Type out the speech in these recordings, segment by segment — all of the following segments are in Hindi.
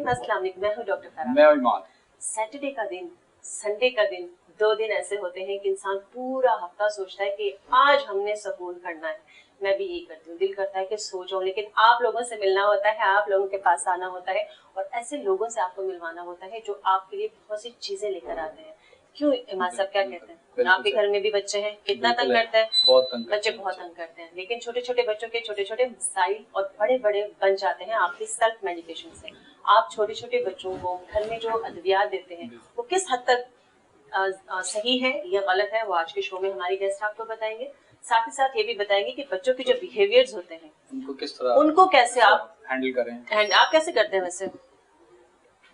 अस्सलाम वालेकुम, मैं हूँ डॉक्टर फराह। मैं ईमान। सैटरडे का दिन, संडे का दिन, 2 दिन ऐसे होते हैं कि इंसान पूरा हफ्ता सोचता है कि आज हमने सुकून करना है। मैं भी यही करती हूँ, दिल करता है कि सो जाऊं, लेकिन आप लोगों से मिलना होता है, आप लोगों के पास आना होता है और ऐसे लोगों से आपको मिलवाना होता है जो आपके लिए बहुत सी चीजें लेकर आते हैं। क्यों इमाम साहब, क्या कहते हैं? आपके घर में भी बच्चे हैं, कितना तंग करते हैं? बहुत तंग बच्चे बहुत तंग करते हैं, लेकिन छोटे छोटे बच्चों के छोटे छोटे मसाइल और बड़े बड़े बन जाते हैं आपकी सेल्फ मेडिकेशन से। आप छोटे छोटे बच्चों को घर में जो अद्वियात देते हैं वो किस हद तक सही है या गलत है, वो आज के शो में हमारी गेस्ट आपको बताएंगे। साथ ही साथ ये भी बताएंगे कि बच्चों के जो बिहेवियर्स होते हैं उनको कैसे आप हैंडल करें। आप कैसे करते हैं? वैसे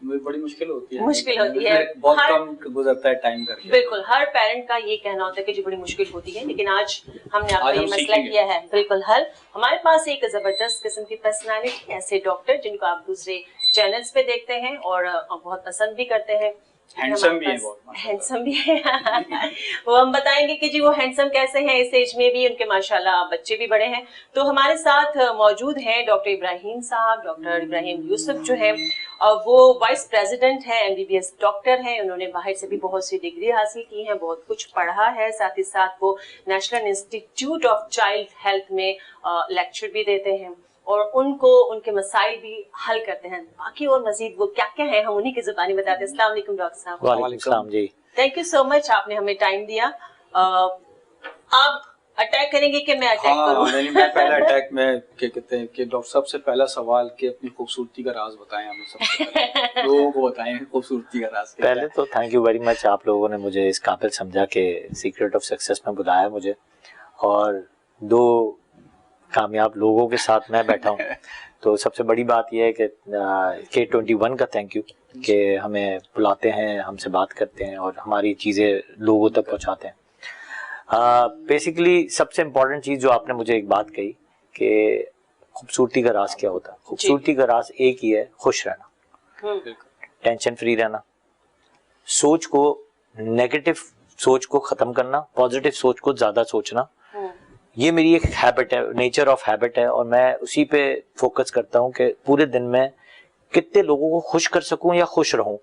बड़ी मुश्किल होती है, बहुत कम गुजरता है टाइम करके। बिल्कुल, हर पेरेंट का ये कहना होता है कि जी बड़ी मुश्किल होती है, लेकिन आज हमने आपको ये मसला किया है बिल्कुल हल। हमारे पास एक जबरदस्त किस्म की पर्सनालिटी, ऐसे डॉक्टर जिनको आप दूसरे चैनल्स पे देखते हैं और बहुत पसंद भी करते हैं, हैंडसम भी है, बहुत हैंडसम भी है वो हम बताएंगे कि जी वो हैंडसम कैसे हैं इस एज में भी, उनके माशाल्लाह बच्चे भी बड़े हैं। तो हमारे साथ मौजूद हैं डॉक्टर इब्राहिम साहब। डॉक्टर इब्राहिम यूसुफ जो है वो वाइस प्रेसिडेंट है, MBBS डॉक्टर हैं। उन्होंने बाहर से भी बहुत सी डिग्री हासिल की है, बहुत कुछ पढ़ा है। साथ ही साथ वो national institute of child health में लेक्चर भी देते हैं और उनको उनके मसाइल भी हल करते हैं। बाकी और मजीद वो क्या क्या है हम उन्हीं की जुबानी बताते हैं। अस्सलाम वालेकुम डॉक्टर साहब। वालेकुम सलाम जी। थैंक यू सो मच, आपने हमें टाइम दिया। आप अटैक करेंगे कि मैं अटैक करूं? नहीं, मैं पहला अटैक में क्या कहते हैं कि डॉक्टर साहब से पहला सवाल कि अपनी खूबसूरती का राज बताएं हमें। सबसे पहले लोगों को बताएं खूबसूरती का राज। पहले तो थैंक यू वेरी मच, आप लोगों ने मुझे इस काबिल समझा कि सीक्रेट ऑफ सक्सेस में बुलाया मुझे और 2 कामयाब लोगों के साथ मैं बैठा हूँ। तो सबसे बड़ी बात यह है कि K21 का थैंक यू कि हमें बुलाते हैं, हमसे बात करते हैं और हमारी चीज़ें लोगों तक पहुँचाते हैं। बेसिकली सबसे इम्पोर्टेंट चीज़ जो आपने मुझे एक बात कही कि खूबसूरती का राज क्या होता है। खूबसूरती का राज एक ही है, खुश रहना, टेंशन फ्री रहना, सोच को, नेगेटिव सोच को ख़त्म करना, पॉजिटिव सोच को ज़्यादा सोचना। ये मेरी एक हैबिट है, नेचर ऑफ हैबिट है और मैं उसी पे फोकस करता हूँ कि पूरे दिन में कितने लोगों को खुश कर सकूं या खुश रहूं,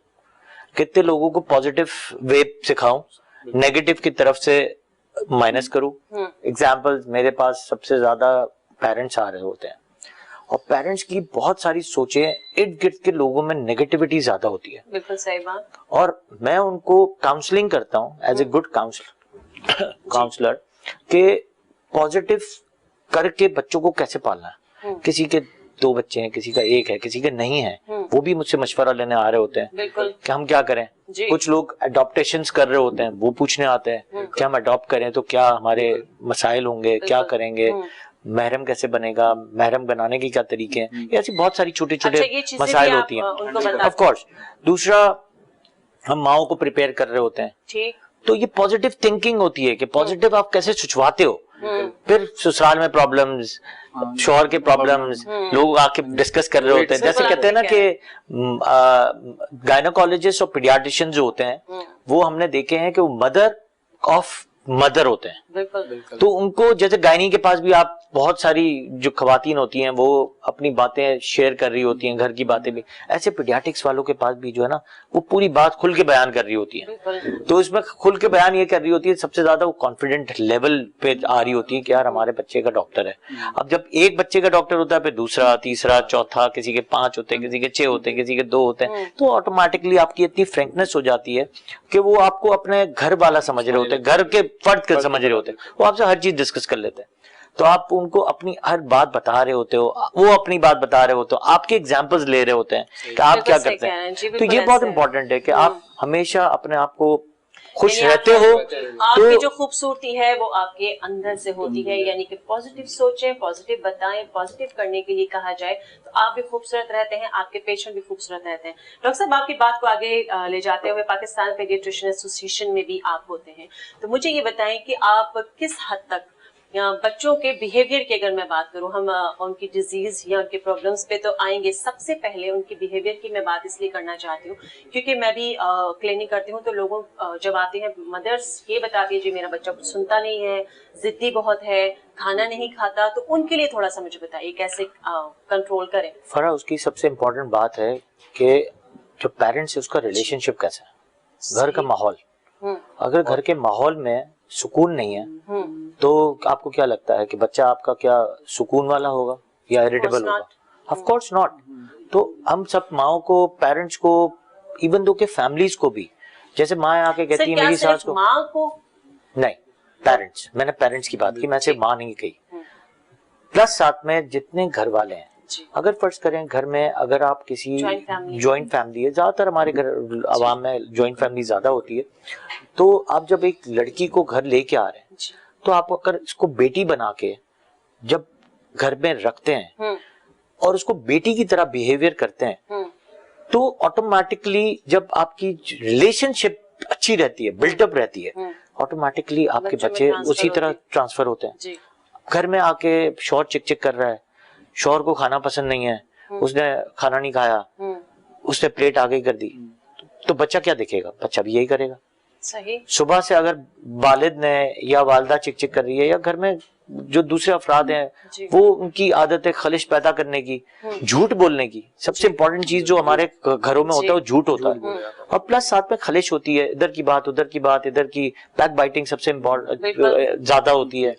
कितने लोगों को पॉजिटिव वे सिखाऊं, नेगेटिव की तरफ से माइनस करूं। एग्जाम्पल, मेरे पास सबसे ज्यादा पेरेंट्स आ रहे होते हैं और पेरेंट्स की बहुत सारी सोचें, इर्द गिर्द के लोगों में नेगेटिविटी ज्यादा होती है। बिल्कुल सही बात। और मैं उनको काउंसलिंग करता हूँ एज ए गुड काउंसलर कि पॉजिटिव करके बच्चों को कैसे पालना है। किसी के 2 बच्चे हैं, किसी का 1 है, किसी के नहीं है, वो भी मुझसे मशवरा लेने आ रहे होते हैं कि हम क्या करें। कुछ लोग अडॉप्टेशंस कर रहे होते हैं, वो पूछने आते हैं कि हम अडॉप्ट करें तो क्या हमारे मसाइल होंगे, क्या करेंगे, महरम कैसे बनेगा, महरम बनाने के क्या तरीके हैं। ऐसी बहुत सारी छोटे छोटे मसाइल होती हैं। ऑफ कोर्स दूसरा, हम माओ को प्रिपेयर कर रहे होते हैं, तो ये पॉजिटिव थिंकिंग होती है कि पॉजिटिव आप कैसे सुझवाते हो। फिर ससुराल में प्रॉब्लम्स, शौहर के प्रॉब्लम्स, लोग आके डिस्कस कर रहे होते हैं। जैसे कहते हैं ना कि गायनोकोलॉजिस्ट और पीडियाट्रिशियन जो होते हैं वो हमने देखे हैं कि वो मदर ऑफ मदर होते हैं। बिल्कुल। तो उनको, जैसे गायनी के पास भी आप बहुत सारी जो खवातीन होती हैं वो अपनी बातें शेयर कर रही होती हैं, घर की बातें भी, ऐसे पीडियाट्रिक्स वालों के पास भी जो है ना वो पूरी बात खुल के बयान कर रही होती है। तो इसमें खुल के बयान ये कर रही होती है, सबसे ज्यादा वो कॉन्फिडेंट लेवल पे आ रही होती है कि यार हमारे बच्चे का डॉक्टर है। अब जब एक बच्चे का डॉक्टर होता है, फिर दूसरा, तीसरा, चौथा, किसी के 5 होते हैं, किसी के 6 होते हैं, किसी के 2 होते हैं, तो ऑटोमेटिकली आपकी इतनी फ्रेंकनेस हो जाती है कि वो आपको अपने घर वाला समझ रहे होते हैं, घर के फर्द के समझ रहे होते हैं, वो आपसे हर चीज डिस्कस कर लेते हैं। तो आप उनको अपनी हर बात बता रहे होते हो, वो अपनी बात बता रहे होते हो, आपके एग्जांपल्स ले रहे होते हैं कि आप क्या करते हैं। तो ये बहुत इंपॉर्टेंट है कि आप हमेशा अपने आप को खुश रहते हो। आपकी जो खूबसूरती है वो आपके अंदर से होती है, यानी कि पॉजिटिव सोचें, पॉजिटिव बताएं, पॉजिटिव करने के लिए कहा जाए तो आप भी खूबसूरत रहते हैं, आपके पेशेंट भी खूबसूरत रहते हैं। डॉक्टर साहब, आपकी बात को आगे ले जाते हुए, पाकिस्तान पीडियाट्रिशियन एसोसिएशन में भी आप होते हैं, तो मुझे ये बताएं कि आप किस हद तक बच्चों के बिहेवियर की अगर मैं बात करूं, हम उनकी डिजीज या उनके प्रॉब्लम्स पे तो आएंगे, सबसे पहले उनकी बिहेवियर की मैं बात इसलिए करना चाहती हूँ क्योंकि मैं भी क्लिनिक करती हूँ, तो लोगों जब आते हैं मदर्स ये बताती है जी मेरा बच्चा कुछ सुनता नहीं है, जिद्दी बहुत है, खाना नहीं खाता, तो उनके लिए थोड़ा सा मुझे बताइए कैसे कंट्रोल करें। फरा, उसकी सबसे इम्पोर्टेंट बात है कि जो पेरेंट्स है उसका रिलेशनशिप कैसा है, घर का माहौल। अगर घर के माहौल में सुकून नहीं है तो आपको क्या लगता है कि बच्चा आपका क्या सुकून वाला होगा या इरिटेबल होगा? Of course not. तो हम सब माओ को, पेरेंट्स को, इवन दो के फैमिलीज को भी, जैसे माँ आके कहती है मेरी सास को, माँ को नहीं, पेरेंट्स, मैंने पेरेंट्स की बात की, मैं सिर्फ माँ नहीं कही, प्लस साथ में जितने घर वाले हैं। अगर फर्ज करें घर में अगर आप किसी जॉइंट फैमिली है, ज्यादातर हमारे घर आवाम में जॉइंट फैमिली ज्यादा होती है, तो आप जब एक लड़की को घर लेके आ रहे हैं तो आप अगर इसको बेटी बना के जब घर में रखते हैं और उसको बेटी की तरह बिहेवियर करते हैं तो ऑटोमेटिकली जब आपकी रिलेशनशिप अच्छी रहती है, बिल्टअप रहती है, ऑटोमेटिकली आपके बच्चे उसी तरह ट्रांसफर होते हैं। घर में आके शौहर चिक चिक कर रहा है, शौहर को खाना पसंद नहीं है, उसने खाना नहीं खाया, उसने प्लेट आगे कर दी, तो बच्चा क्या दिखेगा? बच्चा भी यही करेगा। सही। सुबह से अगर वालिद ने या वालदा चिक चिक कर रही है या घर में जो दूसरे अफराद हैं वो उनकी आदत है खलिश पैदा करने की, झूठ बोलने की। सबसे इम्पोर्टेंट चीज जो हमारे घरों में होता है वो झूठ होता है, और प्लस साथ में खलिश होती है, इधर की बात उधर की बात, इधर की बैक बाइटिंग सबसे ज्यादा होती है।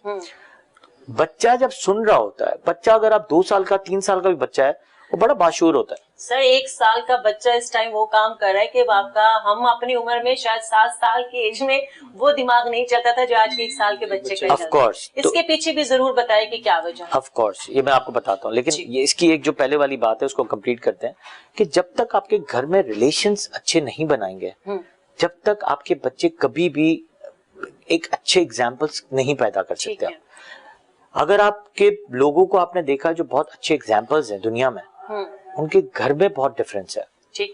बच्चा जब सुन रहा होता है, बच्चा अगर आप 2 साल का 3 साल का भी बच्चा है वो बड़ा बाशूर होता है। सर 1 साल का बच्चा इस टाइम वो काम कर रहा है कि आपका, हम अपनी उम्र में शायद 7 साल की एज में वो दिमाग नहीं चलता था जो आज के 1 साल के बच्चे का। ऑफ कोर्स, इसके पीछे भी जरूर बताइए कि क्या वजह है। ऑफ कोर्स, ये मैं आपको बताता हूँ, लेकिन ये इसकी एक जो पहले वाली बात है उसको कंप्लीट करते हैं कि जब तक आपके घर में रिलेशंस अच्छे नहीं बनाएंगे, जब तक आपके बच्चे कभी भी एक अच्छे एग्जाम्पल्स नहीं पैदा कर सकते। अगर आपके लोगों को आपने देखा जो बहुत अच्छे एग्जाम्पल्स हैं दुनिया में, उनके घर में बहुत डिफरेंस है,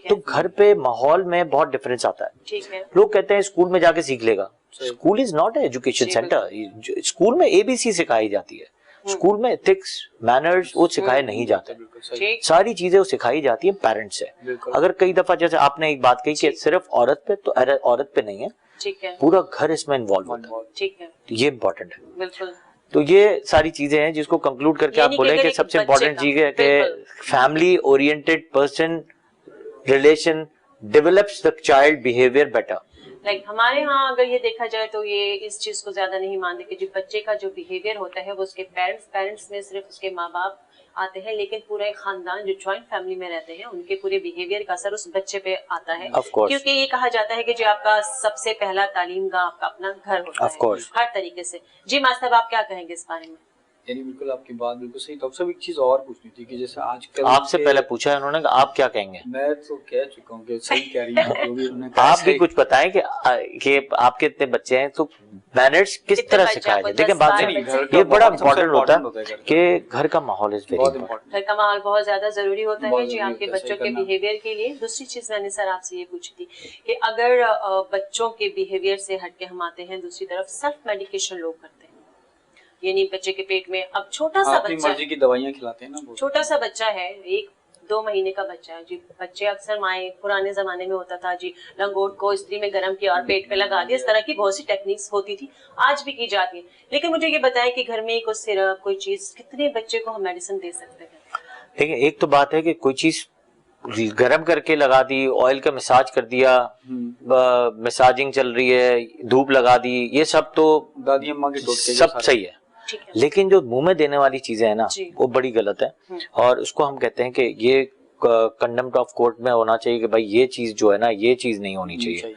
तो घर पे माहौल में बहुत डिफरेंस आता है। लोग कहते हैं स्कूल में जाके सीख लेगा, school is not education centre. School में एबीसी सिखाई जाती है, स्कूल में एथिक्स, मैनर्स वो सिखाए नहीं जाते, सारी चीजें वो सिखाई जाती है पेरेंट्स से। अगर कई दफा जैसे आपने एक बात कही कि सिर्फ औरत पे, तो औरत पे नहीं है, पूरा घर इसमें इन्वॉल्व होता है, ये इम्पोर्टेंट है। तो ये सारी चीजें हैं जिसको कंक्लूड करके आप बोले कि सबसे इम्पोर्टेंट चीज है कि family oriented person relation develops the child behaviour better. Like हमारे यहाँ अगर ये देखा जाए तो ये इस चीज को ज्यादा नहीं मानते कि जो बच्चे का जो बिहेवियर होता है वो उसके पेरेंट्स में सिर्फ उसके माँ बाप आते हैं, लेकिन पूरा एक खानदान जो ज्वाइंट फैमिली में रहते हैं उनके पूरे बिहेवियर का असर उस बच्चे पे आता है, क्योंकि ये कहा जाता है कि जो आपका सबसे पहला तालीम का आपका अपना घर होता है हर तरीके से। जी मास्टर, आप क्या कहेंगे इस बारे में? यानी बिल्कुल आपकी बात बिल्कुल सही। डॉक्टर साहब एक चीज और पूछनी थी कि जैसे आजकल आपसे पहले पूछा है उन्होंने, आप क्या कहेंगे? मैं तो कह चुका हूँ कि सही कह रही हैं, जो भी उन्होंने कहा। आप भी कुछ बताएं कि आपके इतने बच्चे हैं तो मैनर्स किस तरह सिखाए जाए। देखिए बात ये बड़ा इम्पोर्टेंट होता है कि घर का माहौल इज वेरी इम्पोर्टेंट। घर का माहौल बहुत ज्यादा जरूरी होता है जी आपके बच्चों के बिहेवियर के लिए। दूसरी चीज मैंने सर आपसे ये पूछी थी कि अगर बच्चों के बिहेवियर से हटके हम आते हैं, दूसरी तरफ सेल्फ मेडिकेशन लोग करते हैं, यानी बच्चे के पेट में अब छोटा सा बच्चा, मर्जी की दवाइयां खिलाते हैं ना, छोटा सा बच्चा है, 1-2 महीने का बच्चा है जी। बच्चे अक्सर माए, पुराने जमाने में होता था जी, लंगोट को स्त्री में गर्म किया और पेट पे लगा दिया, इस तरह की बहुत सी टेक्निक्स होती थी, आज भी की जाती है। लेकिन मुझे ये बताएं कि घर में कोई सिरप, कोई चीज, कितने बच्चे को हम मेडिसिन दे सकते हैं? देखिए एक तो बात है कि कोई चीज गरम करके लगा दी, ऑयल का मसाज कर दिया, मसाजिंग चल रही है, धूप लगा दी, ये सब तो दादी अम्मा के टोटके सब सही है, लेकिन जो मुंह में देने वाली चीजें है ना वो बड़ी गलत है, और उसको हम कहते हैं कि ये कंडेम्प्ट ऑफ कोर्ट में होना चाहिए कि भाई ये चीज जो है ना ये चीज नहीं होनी चाहिए।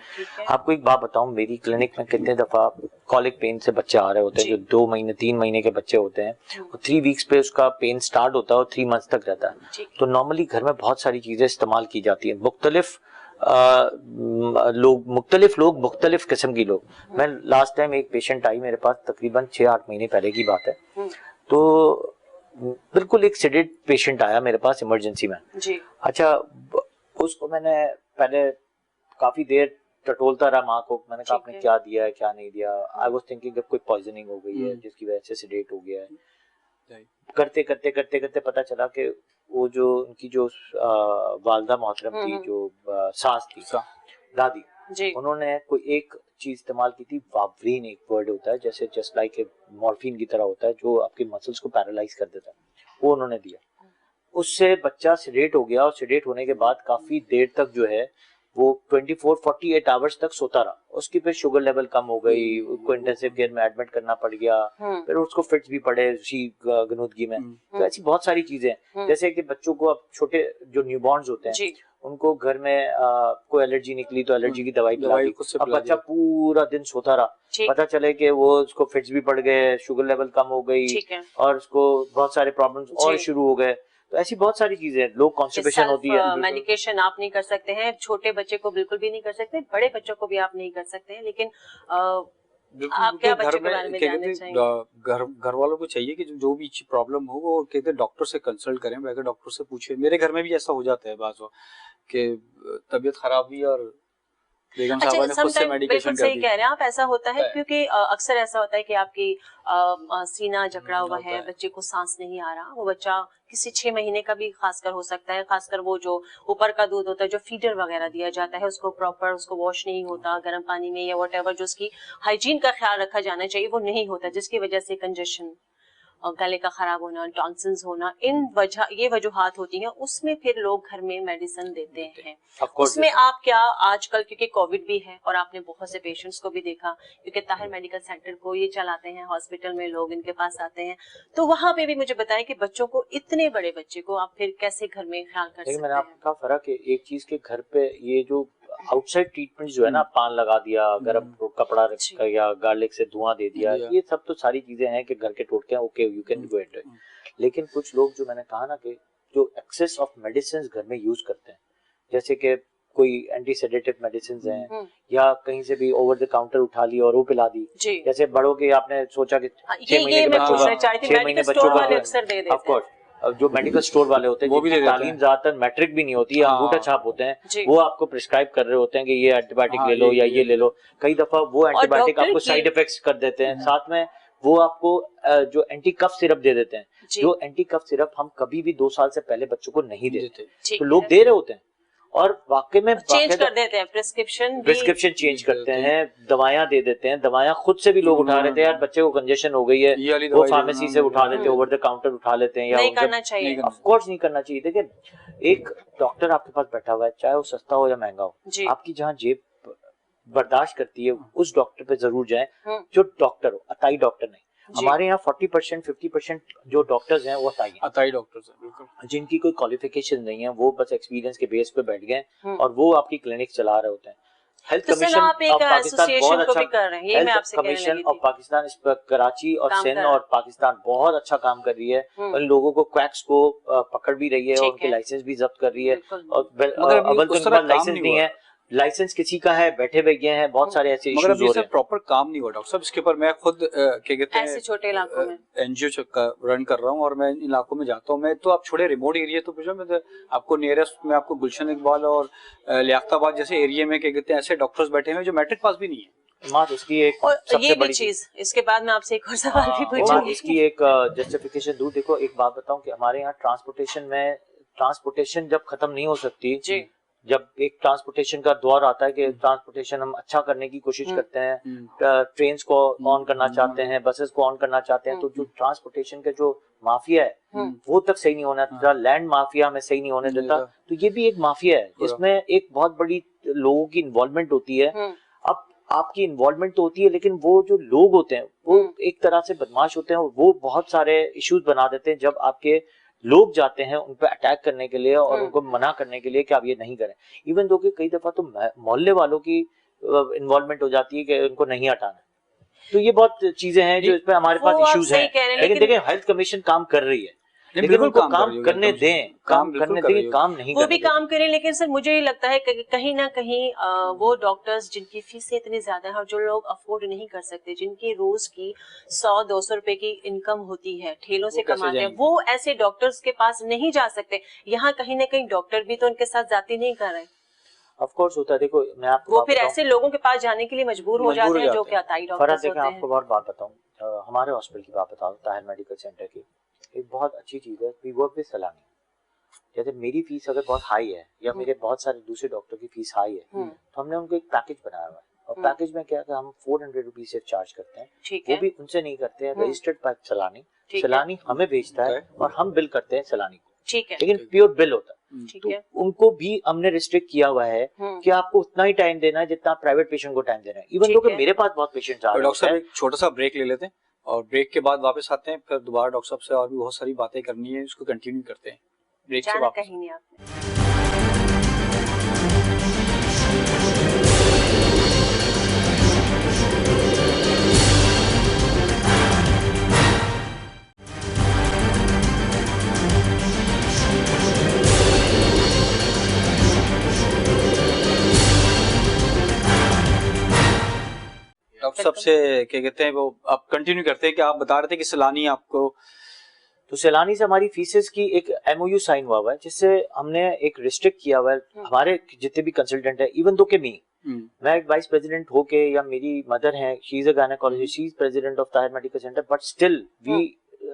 आपको एक बात बताऊं, मेरी क्लिनिक में कितने दफा कॉलिक पेन से बच्चे आ रहे होते हैं जो 2 महीने 3 महीने के बच्चे होते हैं, और 3 वीक्स पे उसका पेन स्टार्ट होता है और 3 मंथ्स तक रहता है। तो नॉर्मली घर में बहुत सारी चीजें इस्तेमाल की जाती है, मुख्तलिफ लोग मुख्तलिफ किस्म की लोग। मैं लास्ट टाइम एक पेशेंट आई मेरे पास, तकरीबन 6-8 महीने पहले की बात है, तो बिल्कुल एक सेडेड पेशेंट आया मेरे पास इमरजेंसी में जी। अच्छा, उसको मैंने पहले काफी देर टटोलता रहा माँ को, मैंने कहा ठीक आपने है। क्या दिया है क्या नहीं दिया, आई वाज थिंकिंग कोई पॉइजनिंग हो गई है जिसकी वजह से सेडेट हो गया है। करते करते करते करते पता चला कि वो जो उनकी जो वालदा मोहतरम थी, जो सास थी, दादी जी। उन्होंने कोई एक चीज इस्तेमाल की थी, वावरीन एक वर्ड होता है, जैसे जस्ट लाइक मॉर्फिन की तरह होता है जो आपके मसल्स को पैरालाइज कर देता है, वो उन्होंने दिया। उससे बच्चा सेडेट हो गया और सेडेट होने के बाद काफी देर तक जो है वो 24-48 आवर्स तक सोता रहा। उसकी फिर शुगर लेवल कम हो गई, उसको इंटेंसिव केयर में एडमिट करना पड़ गया, फिर उसको फिट्स भी पड़े उसी गनुदगी में। तो ऐसी बहुत सारी चीजें हैं, जैसे कि बच्चों को अब छोटे जो न्यूबॉर्न्स होते हैं उनको घर में कोई एलर्जी निकली तो एलर्जी की दवाई पिला दी, अब बच्चा पूरा दिन सोता रहा, पता चले कि वो उसको फिट्स भी पड़ गए, शुगर लेवल कम हो गई और उसको बहुत सारे प्रॉब्लम्स और शुरू हो गए। तो ऐसी बहुत सारी चीजें हैं, लो कॉन्स्टिपेशन होती है। मेडिकेशन आप नहीं कर सकते हैं, छोटे बच्चे को बिल्कुल भी नहीं कर सकते, बड़े बच्चों को भी आप नहीं कर सकते हैं, लेकिन आप क्या बच्चों के बारे में जानना चाहेंगे? घर वालों को चाहिए कि जो भी प्रॉब्लम हो वो कहते डॉक्टर से कंसल्ट करें, बैठकर डॉक्टर से पूछे। मेरे घर में भी ऐसा हो जाता है बात कि तबीयत खराब हुई और बेगम साहबा ने खुद से मेडिकेशन कर दी। सही कह रहे हैं आप, ऐसा होता है क्योंकि अक्सर ऐसा होता है कि आपकी सीना जकड़ा हुआ है, बच्चे को सांस नहीं आ रहा, वो बच्चा किसी 6 महीने का भी खासकर हो सकता है, खासकर वो जो ऊपर का दूध होता है जो फीडर वगैरह दिया जाता है उसको प्रॉपर उसको वॉश नहीं होता गर्म पानी में या व्हाटएवर जो उसकी हाइजीन का ख्याल रखा जाना चाहिए वो नहीं होता, जिसकी वजह से कंजेशन और गले का खराब होना, टॉन्सिल्स होना, ये वजूहात होती हैं, उसमें फिर लोग घर में मेडिसिन देते हैं। उसमें आप क्या आजकल क्योंकि कोविड भी है और आपने बहुत से पेशेंट्स को भी देखा, क्योंकि ताहिर मेडिकल सेंटर को ये चलाते हैं, हॉस्पिटल में लोग इनके पास आते हैं, तो वहाँ पे भी मुझे बताएं कि बच्चों को, इतने बड़े बच्चे को आप फिर कैसे घर में ख्याल कर सकते हैं? मैंने आपका फर्क है एक चीज के घर पे ये जो आउटसाइड ट्रीटमेंट जो है ना, पान लगा दिया, गर्म कपड़ा रखा या गार्लिक से धुआं दे दिया, ये सब तो सारी चीजें हैं कि घर के टोटके हैं, okay you can do it. लेकिन कुछ लोग जो मैंने कहा ना कि जो एक्सेस ऑफ मेडिसिन घर में यूज करते हैं, जैसे कि कोई एंटी सेडेटिव मेडिसिन हैं या कहीं से भी ओवर द काउंटर उठा ली और वो पिला दी, जैसे बड़ों के आपने सोचा कि 6 महीने के बच्चों का ऑफ कोर्स जो मेडिकल स्टोर वाले होते हैं वो भी तालीम ज्यादातर मैट्रिक भी नहीं होती है, अंगूठा छाप होते हैं, वो आपको प्रिस्क्राइब कर रहे होते हैं कि ये एंटीबायोटिक ले लो या ये ले लो। कई दफा वो एंटीबायोटिक आपको साइड इफेक्ट्स कर देते हैं, साथ में वो आपको जो एंटी कफ सिरप दे देते हैं, जो एंटी कफ सिरप हम कभी भी 2 साल से पहले बच्चों को नहीं देते, तो लोग दे रहे होते हैं और वाकई में चेंज कर देते हैं, प्रिस्क्रिप्शन चेंज करते हैं, दवाइयां दे देते हैं, दवाइयां खुद से भी लोग उठा रहे थे, यार बच्चे को कंजेशन हो गई है वो फार्मेसी से उठा लेते हैं, ओवर द काउंटर उठा लेते हैं, या नहीं करना चाहिए, ऑफ कोर्स नहीं करना चाहिए। देखिए एक डॉक्टर आपके पास बैठा हुआ है, चाहे वो सस्ता हो या महंगा हो, आपकी जहाँ जेब बर्दाश्त करती है उस डॉक्टर पे जरूर जाए जो डॉक्टर हो, अताई डॉक्टर नहीं। हमारे यहाँ 40% 50% जो डॉक्टर्स हैं वो अताई डॉक्टर्स हैं, बिल्कुल, जिनकी कोई क्वालिफिकेशन नहीं है, वो बस एक्सपीरियंस के बेस पे बैठ गए और वो आपकी क्लिनिक चला रहे होते हैं। हेल्थ कमीशन ऑफ पाकिस्तान बहुत अच्छा, हेल्थ कमीशन ऑफ पाकिस्तान इस पर कराची और सिंध और पाकिस्तान बहुत अच्छा काम कर रही है, उन लोगों को क्वैक्स को पकड़ भी रही है और उनके लाइसेंस भी जब्त कर रही है, और अव्वल तो उनके पास लाइसेंस नहीं है, लाइसेंस किसी का है, बैठे हुए गए हैं, बहुत सारे ऐसे इश्यूज हो रहे हैं, प्रॉपर काम नहीं हुआ डॉक्टर साहब। इसके ऊपर मैं खुद क्या कहते हैं ऐसे छोटे इलाकों में एनजीओ रन कर रहा हूँ और मैं इन इलाकों में जाता हूँ। मैं तो आप छोड़े रिमोट एरिया तो पूछो, मैं आपको नियरेस्ट में आपको गुलशन इकबाल और लियाकताबाद जैसे एरिया में क्या कहते हैं ऐसे डॉक्टर्स बैठे हैं जो मैट्रिक पास भी नहीं है। इसकी एक ये भी चीज, इसके बाद मैं आपसे एक और सवाल भी पूछूंगी, इसकी एक जस्टिफिकेशन दूं। देखो एक बात बताऊं कि हमारे यहाँ ट्रांसपोर्टेशन जब खत्म नहीं हो सकती, जब एक ट्रांसपोर्टेशन का दौर आता है कि ट्रांसपोर्टेशन हम अच्छा करने की कोशिश करते हैं, ट्रेन्स को ऑन करना चाहते हैं, बसेस को ऑन करना चाहते हैं, तो जो ट्रांसपोर्टेशन का जो माफिया है वो तक सही नहीं होना देता, लैंड माफिया में सही नहीं होने देता, तो ये भी एक माफिया है जिसमें एक बहुत बड़ी लोगों की इन्वॉल्वमेंट होती है। अब आपकी इन्वॉल्वमेंट तो होती है, लेकिन वो जो लोग होते हैं वो एक तरह से बदमाश होते हैं और वो बहुत सारे इश्यूज बना देते हैं जब आपके लोग जाते हैं उन पे अटैक करने के लिए और उनको मना करने के लिए कि आप ये नहीं करें। इवन दो कि कई दफा तो मोहल्ले वालों की इन्वॉल्वमेंट हो जाती है कि उनको नहीं हटाना। तो ये बहुत चीजें हैं जो इस पे हमारे पास इश्यूज हैं, लेकिन देखिए हेल्थ कमिशन काम कर रही है, लेकिन उनको काम करने दें, काम करने दें, काम नहीं वो भी काम करें। लेकिन सर मुझे ये लगता है कि कहीं ना कहीं वो डॉक्टर्स जिनकी फीसें इतनी ज्यादा है और जो लोग अफोर्ड नहीं कर सकते, जिनकी रोज की 100-200 रुपए की इनकम होती है, ठेलों से कमाते हैं, वो ऐसे डॉक्टर्स के पास नहीं जा सकते। यहाँ कहीं ना कहीं डॉक्टर भी तो उनके साथ जाती नहीं कर रहे। ऑफ कोर्स होता है। देखो मैं आपको वो बात फिर बताऊं, ऐसे लोगों के पास जाने के लिए मजबूर हो जाते हैं जो कि अताई फरहत डॉक्टर्स देखें, होते हैं। आपको बहुत बात बताऊं, हमारे हॉस्पिटल की बात बताऊं, ताहिर मेडिकल सेंटर की एक बहुत अच्छी चीज है, वी वर्क विद सलामी। जैसे मेरी फीस अगर बहुत हाई है या मेरे बहुत सारे दूसरे डॉक्टर की फीस हाई है, तो हमने उनको एक पैकेज बनाया हुआ है, और पैकेज में क्या है, हम 400 रुपीज सिर्फ चार्ज करते हैं, ठीक वो है। भी उनसे नहीं करते हैं, रजिस्टर्ड बाय सलानी, ठीक है। सलानी हमें भेजता है और हम बिल करते हैं सलानी को, ठीक है। लेकिन प्योर बिल होता है। ठीक तो है। उनको भी हमने रिस्ट्रिक्ट किया हुआ है कि आपको उतना ही टाइम देना है जितना आप प्राइवेट पेशेंट को टाइम देना है, इवन दो कि मेरे पास बहुत पेशेंट आ रहे हैं। डॉक्टर साहब एक छोटा सा ब्रेक ले लेते हैं और ब्रेक के बाद वापस आते हैं, फिर दोबारा डॉक्टर साहब से और भी बहुत सारी बातें करनी है, इसको कंटिन्यू करते हैं ब्रेक से जाना वापस। कहीं नहीं आपने। डॉक्टर साहब से क्या कहते हैं, वो आप कंटिन्यू करते हैं कि आप बता रहे थे कि सलानी आपको, तो सैलानी से हमारी फीसेस की एक एमओयू साइन हुआ हुआ है, जिससे हमने एक रिस्ट्रिक्ट किया हुआ है हमारे जितने भी कंसल्टेंट है, इवन दो के मैं एक वाइस प्रेसिडेंट होके, या मेरी मदर है, she is a gynaecologist, she is president of Tahir medical centre, but still we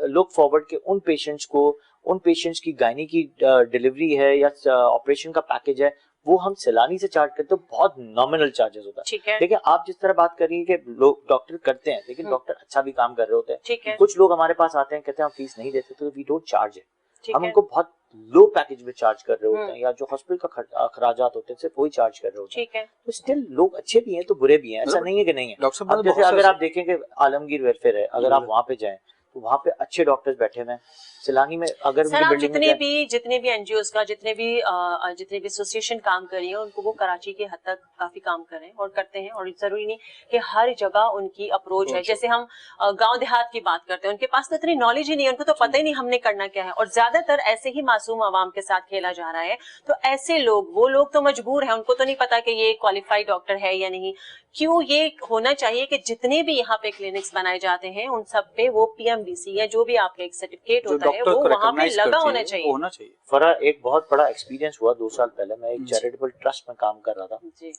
look forward के उन पेशेंट्स की गायनी की डिलीवरी है या ऑपरेशन का पैकेज है, वो हम सैलानी से चार्ज करते हैं, बहुत नॉमिनल चार्जेस होता है। देखिए आप जिस तरह बात कर रही है कि लोग डॉक्टर करते हैं, लेकिन डॉक्टर अच्छा भी काम कर रहे होते हैं। कुछ लोग हमारे पास आते हैं, कहते हैं हम फीस नहीं देते, तो वी डोंट चार्ज है, हम उनको बहुत लो पैकेज में चार्ज कर रहे होते हैं, या जो हॉस्पिटल का खर्चात होते हैं सिर्फ वही चार्ज कर रहे होते हैं। तो स्टिल लोग अच्छे भी हैं तो बुरे भी हैं, ऐसा नहीं है कि नहीं है। डॉक्टर जैसे अगर आप देखें कि आलमगीर वेलफेयर है, अगर आप वहाँ पे जाएं तो वहाँ पे अच्छे डॉक्टर्स बैठे हुए हैं। सैलानी में अगर सर आप जितने भी एनजीओस का जितने भी एसोसिएशन काम कर रही है, उनको वो कराची के हद तक काफी काम कर रहे हैं और करते हैं, और जरूरी नहीं कि हर जगह उनकी अप्रोच है। जैसे हम गांव देहात की बात करते हैं, उनके पास तो इतनी नॉलेज ही नहीं है, उनको तो पता ही नहीं हमने करना क्या है, और ज्यादातर ऐसे ही मासूम आवाम के साथ खेला जा रहा है। तो ऐसे लोग, वो लोग तो मजबूर हैं, उनको तो नहीं पता कि ये क्वालिफाइड डॉक्टर है या नहीं। क्यों ये होना चाहिए कि जितने भी यहाँ पे क्लिनिक्स बनाए जाते हैं उन सब पे वो पीएमडीसी या जो भी आपका एक सर्टिफिकेट होता है वो वहाँ पे लगा होना चाहिए। फरा एक बहुत बड़ा एक्सपीरियंस हुआ 2 साल पहले, मैं एक चैरिटेबल ट्रस्ट में काम कर रहा था जी।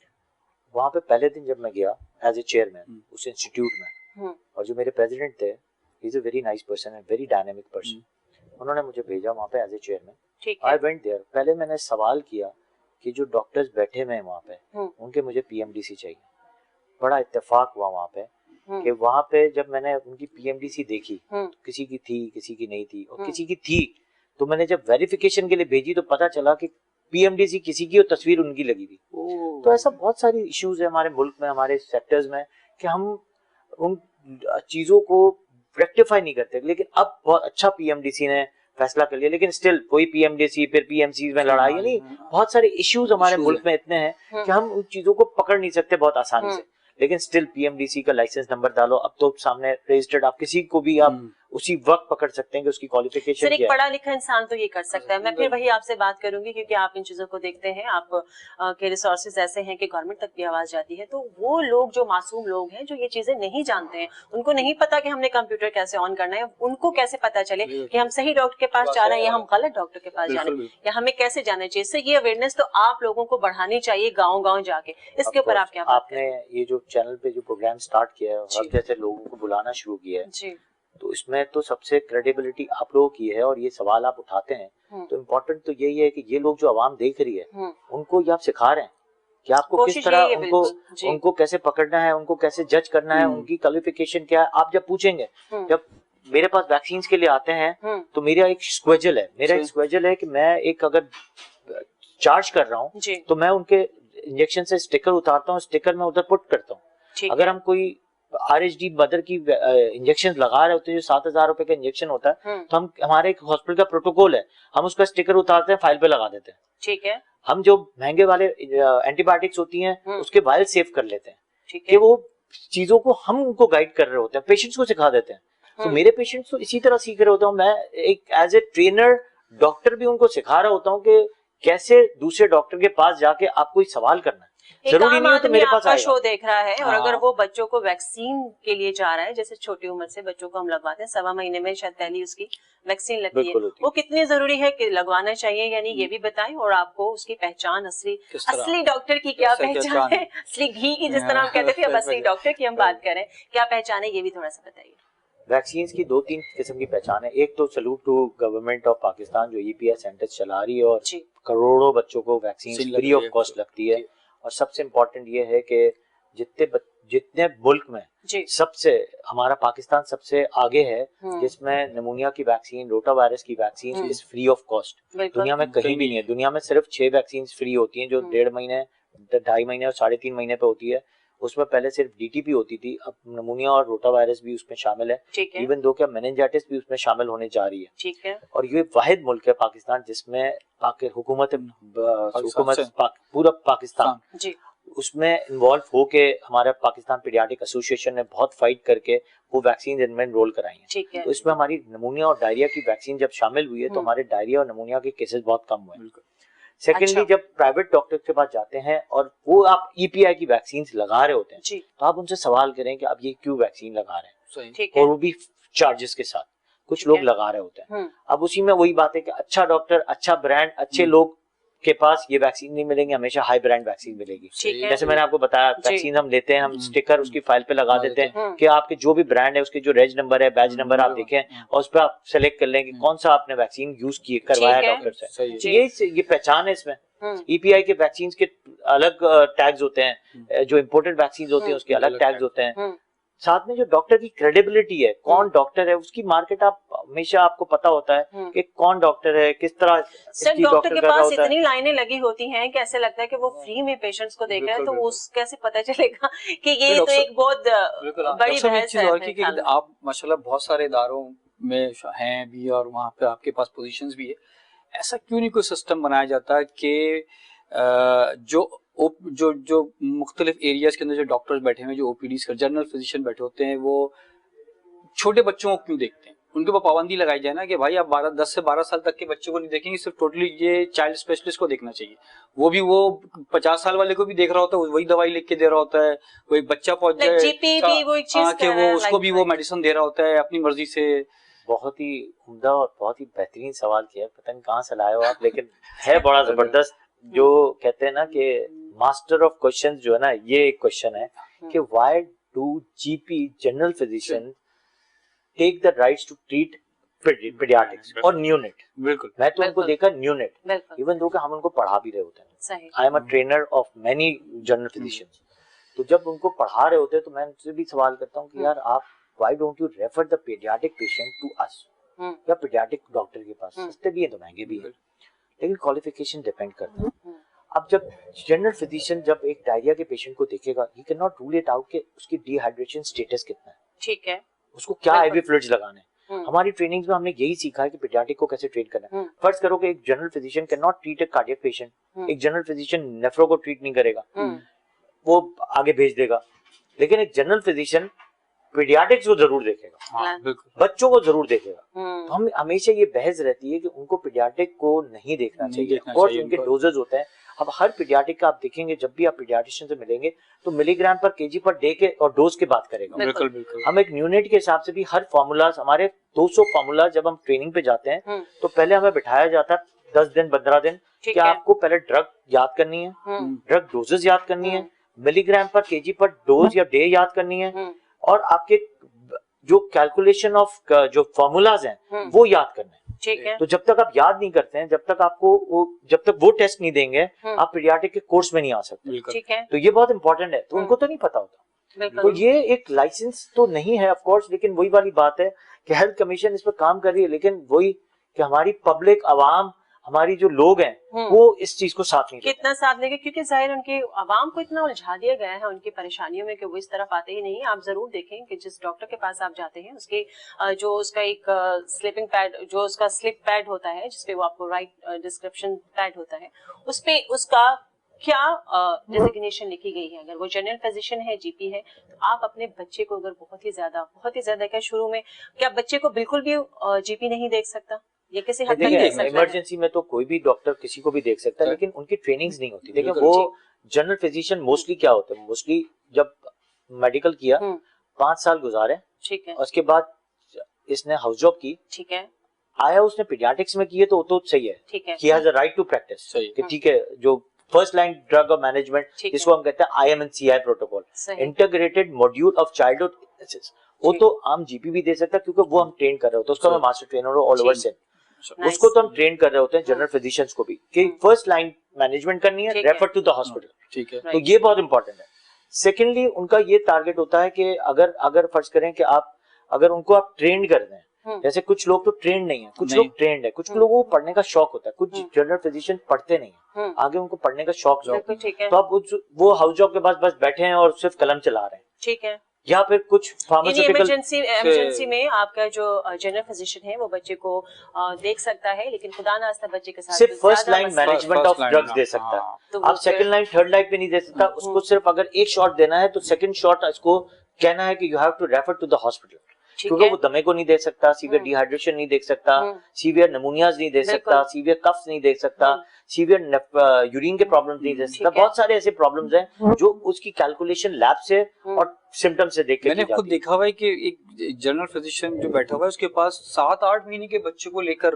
वहाँ पे पहले दिन जब मैं गया एज ए चेयरमैन उस इंस्टीट्यूट में, और जो मेरे प्रेसिडेंट थे, he is a very nice person, very dynamic person, उन्होंने मुझे भेजा वहाँ पे as a chairman. I went there, पहले मैंने सवाल किया कि जो डॉक्टर्स बैठे हुए हैं वहाँ पे उनके मुझे पीएमडीसी चाहिए। बड़ा इत्तेफाक हुआ वहाँ पे कि वहाँ पे जब मैंने उनकी पीएमडीसी देखी, किसी की थी किसी की नहीं थी, और किसी की थी तो मैंने जब वेरिफिकेशन के लिए भेजी तो पता चला कि पीएमडीसी किसी की और तस्वीर उनकी लगी थी। तो ऐसा बहुत सारी इश्यूज है हमारे मुल्क में, हमारे सेक्टर्स में, कि हम उन चीजों को रेक्टिफाई नहीं करते। लेकिन अब बहुत अच्छा पीएमडीसी ने फैसला कर लिया, लेकिन स्टिल कोई पीएमडीसी फिर पीएमसी में लड़ाई, नहीं बहुत सारे इश्यूज हमारे मुल्क में इतने हैं कि हम उन चीजों को पकड़ नहीं सकते बहुत आसानी से। लेकिन स्टिल पीएमडीसी का लाइसेंस नंबर डालो, अब तो सामने रजिस्टर्ड, आप किसी को भी आप उसी वक्त पकड़ सकते हैं कि उसकी क्वालिफिकेशन क्या है। एक पढ़ा लिखा इंसान तो ये कर सकता है। मैं फिर वही आपसे बात करूंगी क्योंकि आप इन चीजों को देखते हैं, आप के रिसोर्सेज ऐसे हैं कि गवर्नमेंट तक भी आवाज जाती है। तो वो लोग जो मासूम लोग हैं जो ये चीजें नहीं जानते हैं, उनको नहीं पता कि हमने कंप्यूटर कैसे ऑन करना है, उनको कैसे पता चले कि हम सही डॉक्टर के पास जा रहे हैं या हम गलत डॉक्टर के पास जा रहे हैं, या हमें कैसे जाना चाहिए। इससे ये अवेयरनेस तो आप लोगों को बढ़ानी चाहिए गाँव गाँव जाके। इसके ऊपर आप क्या बात करें? आपने ये जो चैनल पे जो प्रोग्राम स्टार्ट किया है, हर जैसे लोगों को बुलाना शुरू किया है जी, तो इसमें तो सबसे क्रेडिबिलिटी आप लोगों की है, और ये सवाल आप उठाते हैं तो इम्पोर्टेंट तो यही है कि ये लोग जो आवाम देख रही है उनको ये आप सिखा रहे हैं कि आपको किस तरह उनको कैसे पकड़ना है, उनको कैसे जज करना है, उनकी क्वालिफिकेशन क्या है। आप जब पूछेंगे, जब मेरे पास वैक्सीन के लिए आते हैं तो मेरा एक स्क्वेजल है कि मैं एक अगर चार्ज कर रहा हूँ तो मैं उनके इंजेक्शन से स्टिकर उतारता हूँ, स्टिकर में उधर पुट करता हूँ। अगर हम कोई आरएचडी मदर की इंजेक्शन लगा रहे होते हैं जो 7,000 रुपए का इंजेक्शन होता है, तो हम हमारे एक हॉस्पिटल का प्रोटोकॉल है, हम उसका स्टिकर उतारते हैं, फाइल पे लगा देते हैं। ठीक है। हम जो महंगे वाले एंटीबायोटिक्स होती हैं उसके वाइल सेव कर लेते हैं कि वो चीजों को हम उनको गाइड कर रहे होते हैं, पेशेंट्स को सिखा देते हैं। तो मेरे पेशेंट्स तो इसी तरह सीख रहे होता हूँ, मैं एक एज ए ट्रेनर डॉक्टर भी उनको सिखा रहा होता हूँ कि कैसे दूसरे डॉक्टर के पास जाके आप कोई सवाल करना है। एक जरूरी आम नहीं हो तो आदमी मेरे पास आपका आएगा। शो देख रहा है और हाँ। अगर वो बच्चों को वैक्सीन के लिए जा रहा है, जैसे छोटी उम्र से बच्चों को हम लगवाते हैं, 1.25 महीने में शायद पहली उसकी वैक्सीन लगती है, बिल्कुल होती वो कितनी जरूरी है कि लगवाना चाहिए, यानी ये भी बताएं, और आपको उसकी पहचान किस तरह? असली डॉक्टर की क्या कैसे पहचान पहचान? है, असली घी की जिस तरह हम कहते थे, अब असली डॉक्टर की हम बात करें, क्या पहचान है, ये भी थोड़ा सा बताइए। वैक्सीन्स की 2-3 किस्म की पहचान है। एक तो salute to government of Pakistan जो ईपीआई सेंटर्स चला रही है और जी। करोड़ों बच्चों को वैक्सीन वैक्सीन लग फ्री रही ऑफ है। कॉस्ट लगती है। जी। और सबसे इम्पोर्टेंट ये है कि जितने मुल्क में जी। सबसे हमारा पाकिस्तान सबसे आगे है हम्म। जिसमें निमोनिया की वैक्सीन, रोटा वायरस की vaccine hmm. Is free of cost. बिल्कुल। दुनिया में कहीं भी नहीं है। दुनिया में सिर्फ 6 वैक्सीन फ्री होती हैं जो 1.5 महीने, 2.5 महीने और 3.5 महीने पे होती है। उसमें पहले सिर्फ डीटीपी होती थी, अब निमोनिया और रोटा वायरस भी उसमें शामिल है। ठीक है। इवन दो क्या मेनिंजाइटिस भी उसमें शामिल होने जा रही है। ठीक है। और ये वाहिद मुल्क है पाकिस्तान जिसमें हुकूमत पूरा पाकिस्तान जी। उसमें इन्वॉल्व होके हमारा पाकिस्तान पीडियाट्रिक एसोसिएशन ने बहुत फाइट करके वो वैक्सीन इनमें एनरोल कराई है। ठीक है। तो इसमें हमारी निमोनिया और डायरिया की वैक्सीन जब शामिल हुई है तो हमारे डायरिया और निमोनिया के केसेस बहुत कम हुए। सेकेंडली अच्छा। जब प्राइवेट डॉक्टर के पास जाते हैं और वो आप ईपीआई की वैक्सीन लगा रहे होते हैं जी। तो आप उनसे सवाल करें कि आप ये क्यों वैक्सीन लगा रहे हैं, सही। ठीक और है। वो भी चार्जेस के साथ। कुछ ठीक लोग है। लगा रहे होते हैं। हम्म। अब उसी में वही बात है कि अच्छा डॉक्टर, अच्छा ब्रांड, अच्छे लोग के पास ये वैक्सीन नहीं मिलेंगे, हमेशा हाई ब्रांड वैक्सीन मिलेगी। ठीक है। जैसे मैंने आपको बताया जी। वैक्सीन हम लेते हैं, हम स्टिकर उसकी फाइल पे लगा देते हैं हम्म। कि आपके जो भी ब्रांड है उसके जो रेज नंबर है, बैज नंबर आप देखें और उस पर आप सेलेक्ट कर लें कि कौन सा आपने वैक्सीन यूज किए करवाया ठीक है। डॉक्टर से। सही है। तो ये पहचान है इसमें। हम्म। ईपीआई के वैक्सीन के अलग टैग्स होते हैं, जो इम्पोर्टेड वैक्सीन होती है उसके अलग टैग्स होते हैं। हम्म। साथ में जो डॉक्टर की क्रेडिबिलिटी है, कौन डॉक्टर है, उसकी मार्केट आप हमेशा आपको पता होता है कि कौन डॉक्टर है, किस तरह सर इसकी डॉक्टर के कर रहा पास होता है। इतनी लाइनें लगी होती हैं कि ऐसे लगता है कि वो फ्री में पेशेंट्स को देख रहे हैं, तो बिल्कुल, उस कैसे पता चलेगा कि ये नहीं, तो डॉक्टर एक बहुत बड़ी डॉक्टर, एक बहस चीज है और मेरे की ख्याल कि में। आप माशाल्लाह बहुत सारे इदारों में हैं भी और वहाँ पे आपके पास पोजीशंस भी है, ऐसा क्यों नहीं कोई सिस्टम बनाया जाता कि जो मुख्तलिफ एरियाज के अंदर जो डॉक्टर्स बैठे हुए हैं, जो ओपीडीज कर जनरल फिजिशियन बैठे होते हैं, वो छोटे बच्चों को क्यों देखते हैं? उनके ऊपर पाबंदी लगाई जाए ना कि भाई आप 10 से 12 साल तक के बच्चे को नहीं देखेंगे, सिर्फ टोटली ये चाइल्ड स्पेशलिस्ट को देखना चाहिए। वो 50 साल वाले को भी देख रहा होता है, वही दवाई लिख के दे रहा होता है। वो एक बच्चा पहुंच जाए जीपी भी वो एक चीज कि वो उसको भी वो मेडिसिन दे रहा होता है अपनी मर्जी से। बहुत ही उम्दा और बहुत ही बेहतरीन सवाल किया, पता नहीं कहाँ से लाए हो आप, लेकिन है बड़ा जबरदस्त। जो कहते हैं ना कि मास्टर ऑफ क्वेश्चंस जो है ना, ये एक क्वेश्चन है कि why do GP general physician take the rights to treat paediatrics और न्यूनेट। बिल्कुल, मैं तो उनको देखा न्यूनेट, बिल्कुल इवन दो कि हम उनको पढ़ा भी रहे होते हैं। सही। I am a trainer of many general physicians. तो जब उनको पढ़ा रहे होते हैं तो मैं उनसे भी सवाल करता हूँ कि यार आप why don't you refer the paediatric patient to us, या पीडियाट्रिक डॉक्टर के पास। सस्ते भी हैं तो महंगे भी हैं, लेकिन क्वालिफिकेशन डिपेंड करता है। अब जब जनरल फिजिशियन जब एक डायरिया के पेशेंट को देखेगा, he can not rule it out कि उसकी डिहाइड्रेशन स्टेटस कितना है, ठीक है, उसको क्या आईवी फ्लूइड्स लगाने हैं। हमारी ट्रेनिंग्स में हमने यही सीखा है कि पीडियाट्रिक को कैसे ट्रीट करना है। फर्ज करो कि एक general physician can not treat a cardiac patient, एक जनरल फिजिशियन नेफ्रो को ट्रीट नहीं करेगा, वो आगे भेज देगा, लेकिन एक जनरल फिजिशियन पीडियाट्रिक्स को जरूर देखेगा, हाँ, बिल्कुल, बच्चों को जरूर देखेगा। तो हम हमेशा ये बहस रहती है कि उनको पीडियाट्रिक को नहीं देखना चाहिए, और उनके डोजेज होते हैं। अब हर पीडियाट्रिक का आप देखेंगे, जब भी आप पीडियाट्रिशियन से मिलेंगे तो मिलीग्राम पर केजी पर डे के और डोज की बात करेगा। बिल्कुल बिल्कुल। हम एक न्यूनेट के हिसाब से भी हर फार्मूलाज, हमारे 200 फार्मूला जब हम ट्रेनिंग पे जाते हैं तो पहले हमें बिठाया जाता है 10 दिन 15 दिन कि आपको पहले ड्रग याद करनी है, ड्रग डोजेज याद करनी है, मिलीग्राम पर केजी पर डोज या डे याद करनी है, और आपके जो कैलकुलेशन ऑफ जो फॉर्मूलाज हैं वो याद करने हैं। ठीक है। तो जब तक आप याद नहीं करते हैं, जब तक वो टेस्ट नहीं देंगे, आप पीडियाट्रिक के कोर्स में नहीं आ सकते। ठीक है। तो ये बहुत इंपॉर्टेंट है, तो उनको तो नहीं पता होता। तो ये एक लाइसेंस तो नहीं है ऑफ कोर्स, लेकिन वही वाली बात है कि हेल्थ कमीशन इस पर काम कर रही है, लेकिन वही कि हमारी पब्लिक आवाम, हमारी जो लोग हैं वो इस चीज को साथ नहीं देते। कितना साथ लेंगे, क्योंकि जाहिर उनके आवाम को इतना उलझा दिया गया है उनकी परेशानियों में कि वो इस तरफ आते ही नहीं। आप जरूर देखें कि जिस डॉक्टर के पास आप जाते हैं उसके जो उसका एक स्लिपिंग पैड, जो उसका स्लिप पैड होता है जिसपे वो आपको राइट डिस्क्रिप्शन पैड होता है, उस पे उसका क्या डेजिग्नेशन लिखी गई है। अगर वो जनरल फिजिशियन है, जीपी है, तो आप अपने बच्चे को अगर बहुत ही ज्यादा क्या शुरू में क्या बच्चे को बिल्कुल भी जीपी नहीं देख सकता, ये किसी हद तक देख सकता है। इमरजेंसी में तो कोई भी डॉक्टर किसी को भी देख सकता है, लेकिन उनकी ट्रेनिंग्स नहीं होती। देखिए वो जनरल फिजिशियन मोस्टली क्या होते हैं, मोस्टली जब मेडिकल किया 5 साल गुजारे, ठीक है, उसके बाद इसने हाउस जॉब की, ठीक है, आया उसने पीडियाट्रिक्स में किए तो सही है, ठीक है, he has a right to practise, सही कि ठीक है, जो फर्स्ट लाइन ड्रग और मैनेजमेंट ठीक जिसको है, हम कहते हैं IMNCI प्रोटोकॉल, सही, integrated module of childhood illnesses, वो ठीक। तो आम जीपी भी दे सकता है क्योंकि वो हम ट्रेन कर रहे होते हैं, उसका मैं सही। मास्टर ट्रेनर हूँ ऑल ओवर ठीक। से, Nice. उसको तो हम ट्रेन कर रहे होते हैं जनरल फिजिशियंस को भी, कि फर्स्ट लाइन मैनेजमेंट करनी है, ठीक है। रेफर टू द हॉस्पिटल, ठीक है, तो Right. ये बहुत इंपॉर्टेंट है। सेकेंडली उनका ये टारगेट होता है कि अगर फर्ज करें कि आप अगर उनको आप ट्रेन कर दें, जैसे कुछ लोग तो ट्रेंड नहीं है, कुछ नहीं। लोग ट्रेंड है, कुछ लोगों को पढ़ने का शौक होता है, कुछ जनरल फिजिशियन पढ़ते नहीं है, हम्म, आगे उनको पढ़ने का शौक नहीं बिल्कुल ठीक है, है, तो आप वो हाउस जॉब के पास बस बैठे हैं और सिर्फ कलम चला रहे हैं, ठीक है। या फिर कुछ यानी फार्मास्यूटिकल इमरजेंसी में आपका जो जनरल फिजिशियन है वो बच्चे को देख सकता है, लेकिन खुदा ना खास्ता बच्चे के साथ सिर्फ कोई फर्स्ट ज्यादा लाइन मसला- management First of line, drugs हाँ, दे सकता है, हाँ। तो आप वो सेकंड लाइन थर्ड लाइन पे नहीं दे सकता, उसको सिर्फ अगर एक शॉट देना है तो सेकंड शॉट इसको कहना है कि you have to refer to the hospital, ठीक क्योंकि है, वो दमे को नहीं देख सकता, सीवियर डिहाइड्रेशन नहीं देख सकता, सीवियर नमूनियाज नहीं देख सकता, बिल्कुल। सीवियर कफ्स नहीं देख सकता, सीवियर यूरिन के प्रॉब्लम्स नहीं देख सकता, ठीक है। बहुत सारे ऐसे प्रॉब्लम्स हैं जो उसकी कैलकुलेशन लैब से और सिम्टम से देख के मैंने की खुद जाती है। देखा हुआ है कि एक जनरल फिजिशियन जो बैठा हुआ है उसके पास 7-8 महीने के बच्चे को लेकर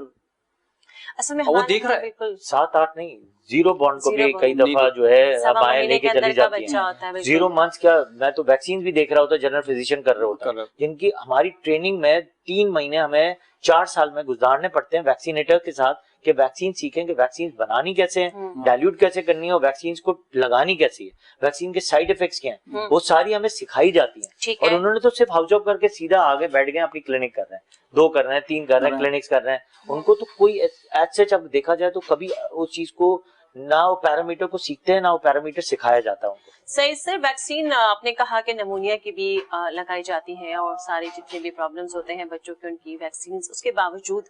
असल में और वो हमारे देख रहा है। बिल्कुल 7-8 नहीं, जीरो बॉन्ड को Zero भी bond कई नहीं दफा तो जो है सवा बाएं महीने लेके के चली अंदर का जाती बच्चा है। होता है, बिल्कुल। 0 मंथ्स क्या, मैं तो वैक्सीन भी देख रहा होता, जनरल फिजिशियन कर रहे होता, कर जिनकी हमारी ट्रेनिंग में 3 महीने हमें 4 साल में गुजारने पड़ते हैं वैक्सीनेटर के साथ, कि वैक्सीन सीखें कि वैक्सीन बनानी कैसे है, डाइल्यूट कैसे करनी है और वैक्सीन को लगानी कैसी है, वैक्सीन के साइड इफेक्ट्स क्या हैं, वो सारी हमें सिखाई जाती हैं। ठीक और है, उन्होंने तो सिर्फ हाउस जॉब करके सीधा आगे बैठ गए, अपनी क्लिनिक कर रहे हैं, 2 कर रहे हैं, 3 कर रहे हैं, क्लिनिक्स कर रहे हैं, उनको तो कोई एज सच अब देखा जाए तो कभी उस चीज को ना वो पैरामीटर को सीखते हैं ना वो पैरामीटर सिखाया जाता है उनको। सही सर। वैक्सीन आपने कहा कि नमूनिया की भी लगाई जाती है और सारे जितने भी प्रॉब्लम्स होते हैं बच्चों के उनकी वैक्सीन, उसके बावजूद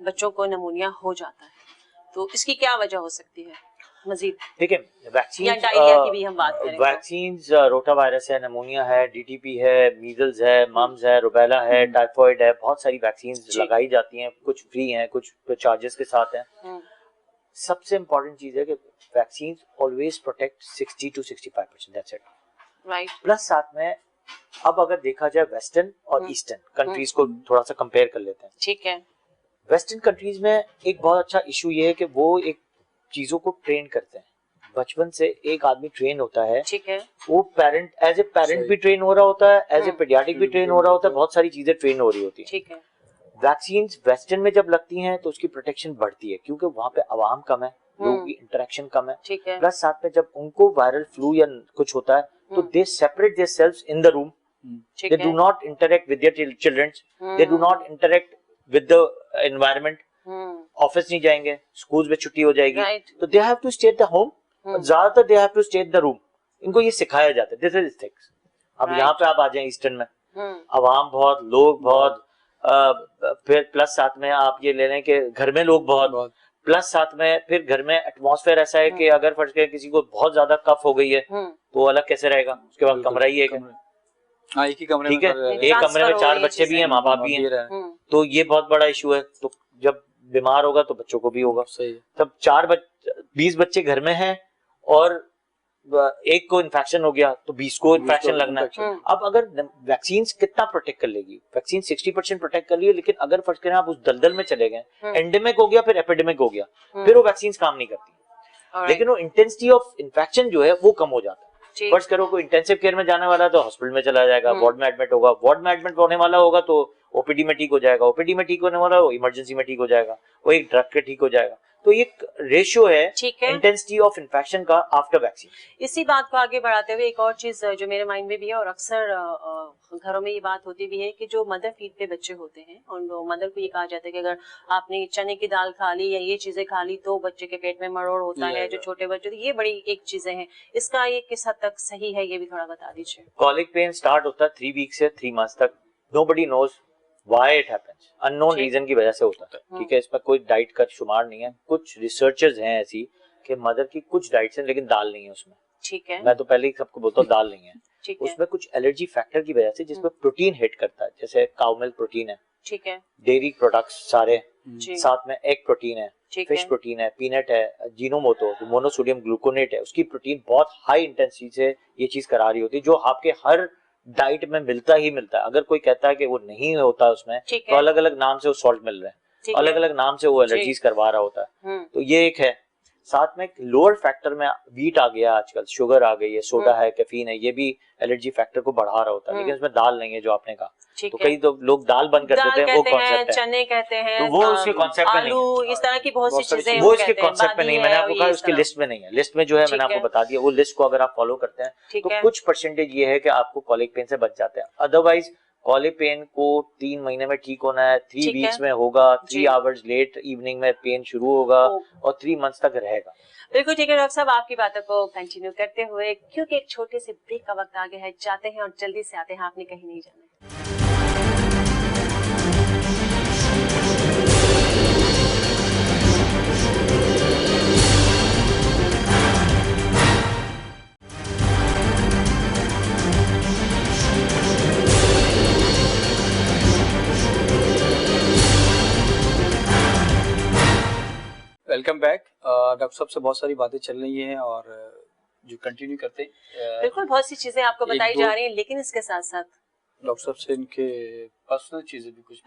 बच्चों को नमूनिया हो जाता है, तो इसकी क्या वजह हो सकती है मजीद? देखिए या वैक्सीन डायरिया की भी हम बात करें तो। वैक्सीन रोटा वायरस है, नमोनिया है, डीटीपी है, मीजल्स है, मम्स है, रुबेला है, टाइफॉइड है, बहुत सारी वैक्सीन जी। लगाई जाती हैं, कुछ फ्री हैं, कुछ चार्जेस के साथ हैं। सबसे इम्पोर्टेंट चीज है कि vaccine always protect 60 to 65%, that's it. Right, plus साथ में अब अगर देखा जाए वेस्टर्न और ईस्टर्न कंट्रीज को थोड़ा सा कंपेयर कर लेते हैं। ठीक है, वेस्टर्न कंट्रीज में एक बहुत अच्छा इशू ये है कि वो एक चीजों को ट्रेन करते हैं, बचपन से एक आदमी ट्रेन होता है, ठीक है, वो पेरेंट एज ए पेरेंट सही। भी ट्रेन हो रहा होता है, एज ए पीडियाट्रिक भी ट्रेन हो रहा होता है, बहुत सारी चीजें ट्रेन हो रही होती हैं। ठीक है, वैक्सीन वेस्टर्न में जब लगती हैं तो उसकी प्रोटेक्शन बढ़ती है क्योंकि वहां पे आवाम कम है, लोगों की इंटरेक्शन कम है, ठीक है, प्लस साथ में जब उनको वायरल फ्लू या कुछ होता है तो they separate their selves in the room, ठीक they है, do not interact with their children, they do not interact with the environment, office नहीं जाएंगे, स्कूल में छुट्टी हो जाएगी, राइट, तो they have to stay at the home, और ज्यादातर they have to stay at the room, इनको ये सिखाया जाता है, दिस इज थिंग्स। अब Right. यहाँ पे आप आ जाए ईस्टर्न में, आवाम बहुत, लोग बहुत, फिर प्लस साथ में आप ये ले लें कि घर में लोग बहुत, प्लस साथ में फिर घर में एटमॉस्फेयर ऐसा है कि अगर फर्ज करें किसी को बहुत ज्यादा कफ हो गई है तो वो अलग कैसे रहेगा, उसके बाद कमरा ही एक है, हाँ, एक ही कमरे ठीक में है, कर रहे हैं। एक कमरे में ट्रांसफर 4 हो रही बच्चे भी हैं, माँ बाप भी ये हैं, रहा है। तो ये बहुत बड़ा इशू है। तो जब बीमार होगा तो बच्चों को भी होगा, सही है। तब 20 बच्चे घर में हैं और एक को इन्फेक्शन हो गया तो 20 को इन्फेक्शन लगना है। अब अगर वैक्सीन कितना प्रोटेक्ट कर लेगी, वैक्सीन 60% प्रोटेक्ट कर ली है, लेकिन अगर फर्ज करें आप उस दलदल में चले गए, एंडेमिक हो गया फिर एपिडेमिक हो गया, फिर वो वैक्सीन काम नहीं करती, लेकिन वो इंटेंसिटी ऑफ इन्फेक्शन जो है वो कम हो जाता है। फर्ज करो कोई इंटेंसिव केयर में जाने वाला है तो हॉस्पिटल में चला जाएगा, वार्ड में एडमिट होगा, वार्ड में एडमिट होने वाला होगा तो ओपीडी में ठीक हो जाएगा, ओपीडी में ठीक होने वाला वो इमरजेंसी में ठीक हो जाएगा, वो एक ड्रग के ठीक हो जाएगा। तो ये रेशियो है इंटेंसिटी ऑफ इन्फेक्शन का आफ्टर वैक्सीन। इसी बात को आगे बढ़ाते हुए एक और चीज जो मेरे माइंड में भी है और अक्सर घरों में ये बात होती भी है कि जो मदर फीड पे बच्चे होते हैं और मदर को ये कहा जाता है कि अगर आपने चने की दाल खा ली या ये चीजें खा ली तो बच्चे के पेट में मरोड़ होता है, जो छोटे बच्चे, तो ये बड़ी एक चीजें हैं, इसका ये किस हद तक सही है ये भी थोड़ा बता दीजिए। कॉलिक पेन स्टार्ट होता है 3 वीक से 3 मंथ्स तक, nobody knows why it happens, unknown reason की वजह से होता है, ठीक है, इसमें कोई डाइट का शुमार नहीं है। कुछ रिसर्चर्स हैं ऐसी कि मदर की कुछ डाइट्स हैं लेकिन दाल नहीं है उसमें, ठीक है, मैं तो पहले ही सबको बोलता हूँ दाल नहीं है, ठीक है, उसमें कुछ एलर्जी फैक्टर की वजह से जिसमें प्रोटीन हिट करता है, जैसे काउ मिल्क प्रोटीन है, ठीक है डेयरी प्रोडक्ट्स सारे, जी साथ में एग प्रोटीन है, ठीक फिश है प्रोटीन है, पीनट है, जीनोमोटो जो मोनोसोडियम ग्लूकोनेट है, उसकी प्रोटीन बहुत हाई इंटेंसिटी से ये चीज करा रही होती है, जो आपके हर डाइट में मिलता ही मिलता है। अगर कोई कहता है कि वो नहीं होता उसमें, ठीक तो है अलग अलग नाम से वो सॉल्ट मिल रहे हैं, ठीक अलग है अलग नाम से वो जी। एलर्जीज करवा रहा होता है। हम्म तो ये एक है। साथ में लोअर फैक्टर में वीट आ गया, आजकल शुगर आ गई है, सोडा है, कैफीन है, ये भी एलर्जी फैक्टर को बढ़ा रहा होता है। लेकिन उसमें दाल नहीं है जो आपने कहा, ठीक तो है कई तो लोग दाल बंद कर दाल देते हैं, वो कहते हैं, कॉन्सेप्ट है, चने कहते हैं, तो वो उसके कॉन्सेप्ट में नहीं आलू, है। इस तरह की बहुत सी बहुत सारी चीजें वो इसके कहते हैं, कॉन्सेप्ट में बादी नहीं, मैंने है आपको और कहा ये उसकी तरह। लिस्ट में नहीं है। लिस्ट में जो है ठीक मैंने आपको है। बता दिया, वो लिस्ट को अगर आप फॉलो करते हैं ठीक तो है कुछ परसेंटेज ये है कि आपको कॉलिक पेन से बच जाते हैं। अदरवाइज कॉलिक पेन को 3 महीने में ठीक होना है, 3 ठीक है। वीक्स में होगा, जी। 3 आवर्स लेट इवनिंग में पेन शुरू होगा ओ। और 3 मंथ्स तक रहेगा। बिल्कुल ठीक है डॉक्टर साहब, आपकी बातों को कंटिन्यू करते हुए, क्योंकि एक छोटे से ब्रेक का वक्त आ गया है, जाते हैं और जल्दी से आते हैं, आपने कहीं नहीं जाना है। Welcome back. डॉक्टर साहब से बहुत सारी बातें चल रही हैं और जो कंटिन्यू करते हैं बिल्कुल बहुत सी चीजें आपको एक बताई दो- जा रही हैं, लेकिन इसके साथ साथ डॉक्टर साहब से इनके पर्सनल चीजें भी कुछ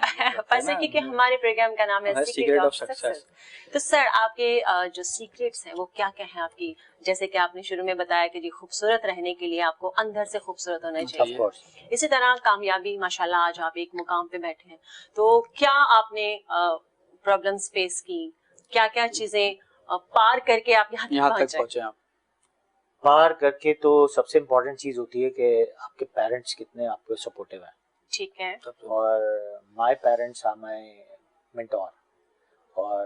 पैसे क्योंकि हमारे प्रोग्राम का नाम है हाँ, secret Secret of of Success। Success. तो सर आपके जो सीक्रेट्स हैं वो क्या क्या हैं आपकी? जैसे कि आपने शुरू में बताया कि जी खूबसूरत रहने के लिए आपको अंदर से खूबसूरत होना ऑफ चाहिए, कोर्स इसी तरह कामयाबी, माशाल्लाह आज आप एक मुकाम पे बैठे हैं, तो क्या आपने प्रॉब्लम्स फेस की, क्या क्या चीजें पार करके आप यहाँ यहाँ तक तक पहुंचे? पहुंचे आप। पार करके तो सबसे इम्पोर्टेंट चीज होती है कि आपके पेरेंट्स कितने आपको सपोर्टिव हैं। ठीक है और my parents are my mentor, और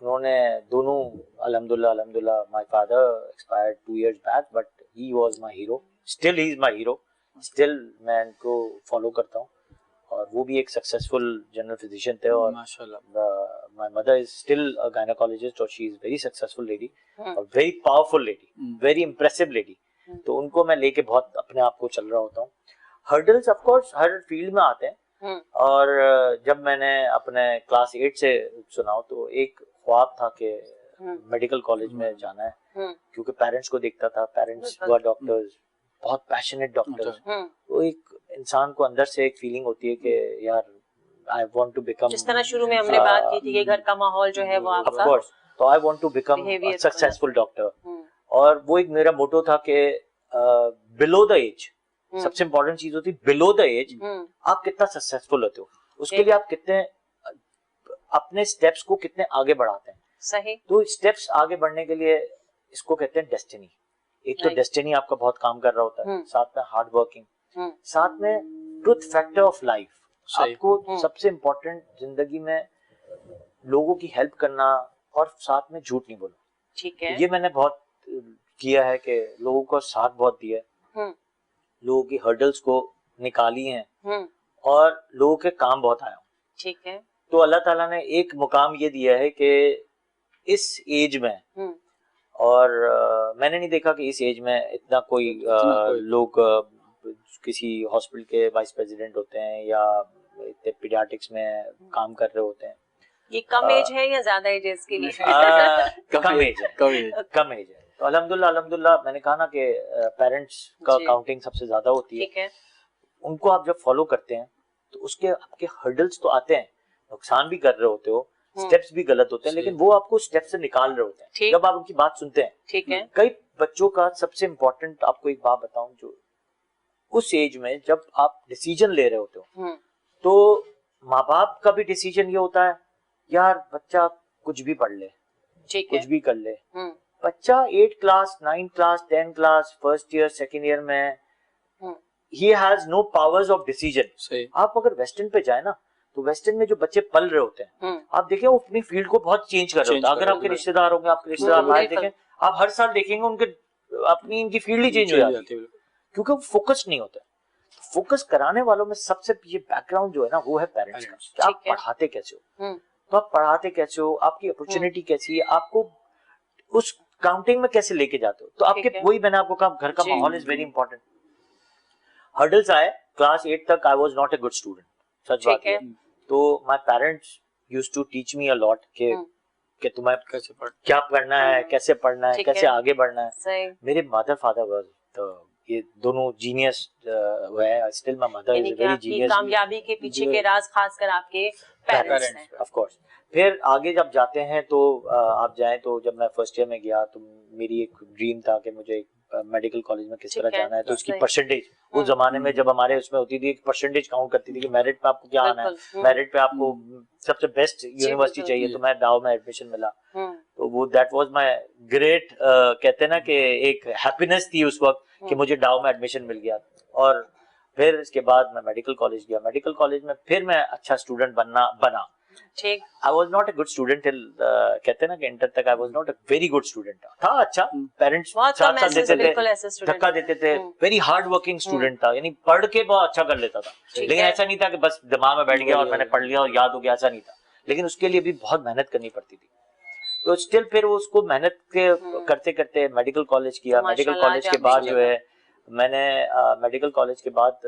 उन्होंने दोनों अल्हम्दुलिल्लाह my father expired 2 years back, but he was my hero, still he is my hero, still मैं इनको फॉलो करता हूँ। और वो भी एक सक्सेसफुल जनरल फिजिशियन थे, और माशाल्लाह। My mother is still a gynaecologist, और she is very successful lady, hmm, और very powerful lady, very impressive lady. Hmm. तो उनको मैं लेके बहुत अपने आप को चल रहा होता हूँ। Hurdles of course her field में आते हैं, हम्म, और जब मैंने अपने क्लास 8 से सुना तो एक ख्वाब था कि मेडिकल कॉलेज में जाना है, क्योंकि पेरेंट्स को देखता था, पेरेंट्स बिल्कुल। वर डॉक्टर्स, बहुत पैशनेट डॉक्टर्स। तो एक इंसान को अंदर से एक फीलिंग होती है कि यार आई वांट टू बिकम, जिस तरह शुरू में हमने बात की थी कि घर का माहौल जो है वो ऑफ आपका कोर्स, तो I want to become Behavior successful doctor. Hmm, और वो एक मेरा मोटो था कि बिलो द एज, सबसे इम्पोर्टेंट चीज होती है बिलो द एज, हम्म, आप कितना सक्सेसफुल होते हो, उसके ठीक। लिए आप कितने अपने स्टेप्स को कितने आगे बढ़ाते हैं। सही, तो स्टेप्स आगे बढ़ने के लिए इसको कहते हैं डेस्टिनी। एक तो Right. डेस्टिनी आपका बहुत काम कर रहा होता है, हम्म। साथ में हार्ड वर्किंग, हम्म, साथ में ट्रुथ फैक्टर ऑफ लाइफ। सही। आपको सबसे इम्पोर्टेंट जिंदगी में लोगों की हेल्प करना, और साथ में झूठ नहीं बोलना। ठीक है, ये मैंने बहुत किया है कि लोगों को साथ बहुत दिया है, हम्म, लोगों की हर्डल्स को निकाली हैं, हम्म, और लोगों के काम बहुत आया हूं। ठीक है, तो अल्लाह ताला ने एक मुकाम ये दिया है कि इस एज में, हम्म, और मैंने नहीं देखा कि इस एज में इतना कोई लोग किसी हॉस्पिटल के वाइस प्रेसिडेंट होते हैं या इतने पीडियाट्रिक्स में काम कर रहे होते हैं। ये कम एज है या ज्यादा एज है इसके लिए? कम एज है, कम एज है। तो अल्हम्दुलिल्लाह मैंने कहा ना कि पेरेंट्स का जी। काउंटिंग सबसे ज्यादा होती है। ठीक है, उनको आप जब फॉलो करते हैं तो उसके आपके हर्डल्स तो आते हैं, नुकसान भी कर रहे होते हो, स्टेप्स भी गलत होते हैं, सही। लेकिन वो आपको स्टेप से निकाल रहे होते हैं ठीक। जब आप उनकी बात सुनते हैं। ठीक है, कई बच्चों का सबसे इम्पोर्टेंट आपको एक बात बताऊं, जो उस एज में जब आप डिसीजन ले रहे होते हो, हम्म, तो माँ बाप का भी डिसीजन ये होता है यार बच्चा कुछ भी पढ़ ले, ठीक है, कुछ भी कर ले। हम्म, बच्चा 8 class 9 class 10 class first year second year में hmm, he has no powers of decision. सही। आप अगर वेस्टर्न पे जाए ना, तो वेस्टर्न में जो बच्चे पल रहे होते हैं, हम्म, आप देखें वो अपनी फील्ड को बहुत चेंज कर रहे Change होते हैं। कर अगर रहे आपके हैं, रिश्तेदार होंगे, आपके रिश्तेदार बाहर बिल्कुल। देखें, आप हर साल देखेंगे उनके अपनी इनकी फील्ड ही चेंज हो जाती है, क्योंकि वो फोकस नहीं होता। फोकस कराने वालों में सबसे ये बैकग्राउंड जो है ना, वो है पेरेंट्स का, कि आप ठीक है। पढ़ाते कैसे हो, हम्म, तो आप पढ़ाते कैसे हो, आपकी अपॉर्चुनिटी कैसी है, आपको उस काउंटिंग में कैसे लेके जाते हो। तो आपके ठीक है। वही मैंने आपको कहा, घर का जी। माहौल इज वेरी इंपॉर्टेंट। हर्डल्स आए, क्लास 8 तक I was not a good student, सच बात ठीक है, है। तो my parents used to teach me a lot कि तुम्हें कैसे पढ़ क्या पढ़ना है, कैसे पढ़ना है, ठीक कैसे है। आगे बढ़ना है। सही। मेरे मदर फादर वाज, तो ये दोनों जीनियस है। स्टिल माय मदर यानी इज कि वेरी आपकी जीनियस कामयाबी के पीछे के राज खासकर आपके पेरेंट्स हैं। Of course. फिर आगे जब जाते हैं तो आप जाएं तो जब मैं फर्स्ट ईयर में गया तो मेरी एक ड्रीम था कि मुझे मेडिकल कॉलेज में किस ठीक तरह है, जाना है। तो उसकी सही। परसेंटेज उस जमाने में जब हमारे उसमें होती थी, परसेंटेज काउंट करती थी कि मेरिट पे आपको क्या आना है, बिल्कुल। मेरिट पे आपको सबसे बेस्ट यूनिवर्सिटी बिल्कुल। चाहिए। तो मैं डाउ में एडमिशन मिला, हम्म, तो वो दैट वाज माय ग्रेट, कहते हैं ना कि एक हैप्पीनेस थी उस वक्त कि मुझे डाउ में एडमिशन मिल गया। और फिर इसके बाद मैं मेडिकल कॉलेज गया। मेडिकल कॉलेज में फिर मैं अच्छा स्टूडेंट बना। ठीक। आई was not a good student till, कहते हैं ना कि इंटर तक I was not a very good student. था अच्छा, पेरेंट्स बहुत साथ कम साथ ऐसे देते बिल्कुल थे, ऐसे स्टूडेंट धक्का देते थे। वेरी हार्ड वर्किंग स्टूडेंट था, यानी पढ़ के बहुत अच्छा कर लेता था। ठीक लेकिन है। ऐसा नहीं था कि बस दिमाग में बैठ गया और मैंने पढ़ लिया और याद हो गया, ऐसा नहीं था। लेकिन उसके लिए भी बहुत मेहनत करनी पड़ती थी। तो स्टिल फिर वो उसको मेहनत के करते करते मेडिकल कॉलेज किया। मेडिकल माशाल्लाह, कॉलेज आज के आप बाद देख जो है मैंने मेडिकल कॉलेज के बाद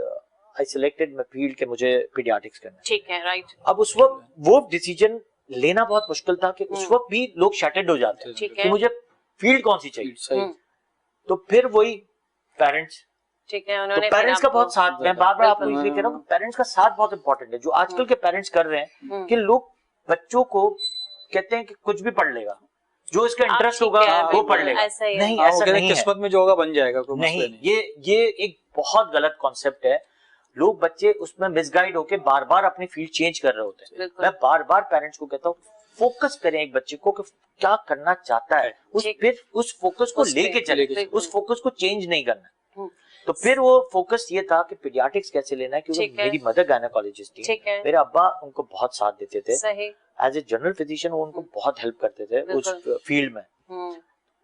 आई सिलेक्टेड माय फील्ड के मुझे पीडियाट्रिक्स करना है। ठीक है, राइट। अब उस वक्त वो डिसीजन लेना बहुत मुश्किल था कि उस वक्त भी लोग शैटर्ड हो जाते हैं ठीक कि है। मुझे फील्ड कौन सी चाहिए। सही। तो फिर वही पेरेंट्स, ठीक है, तो उन्होंने फिर पेरेंट्स का आपको बहुत साथ, मैं बार बार आपको बिल्कुल। इसलिए कह रहा हूँ पेरेंट्स का साथ बहुत इंपॉर्टेंट है। जो आजकल के पेरेंट्स कर रहे हैं कि लोग बच्चों को कहते हैं कि कुछ भी पढ़ लेगा, जो इसका आप इंटरेस्ट ठीक होगा है, वो बिल्कुल, पढ़ लेगा। ऐसा ही है। नहीं, हाँ, वो ऐसा कहते हैं नहीं है। किस्मत में जो होगा बन जाएगा, कोई मसला नहीं, नहीं। ये एक बहुत गलत कॉन्सेप्ट है। लोग बच्चे उसमें मिसगाइड होके बार बार अपनी फील्ड चेंज कर रहे होते हैं। बिल्कुल। मैं बार बार पेरेंट्स को कहता हूँ फोकस करें एक बच्चे को कि क्या करना चाहता है, फिर उस फोकस को उस पे, लेके चले, बिल्कुल। उस फोकस को चेंज नहीं करना। हम्म, तो फिर वो फोकस ये था कि पीडियाट्रिक्स कैसे लेना है, क्योंकि ठीक है। मेरी मदर गायनेकोलॉजिस्ट थी। ठीक है। मेरे अब्बा उनको बहुत साथ देते थे। सही। एज ए जनरल फिजिशियन वो उनको बहुत हेल्प करते थे उस बिल्कुल। फील्ड में। हम्म,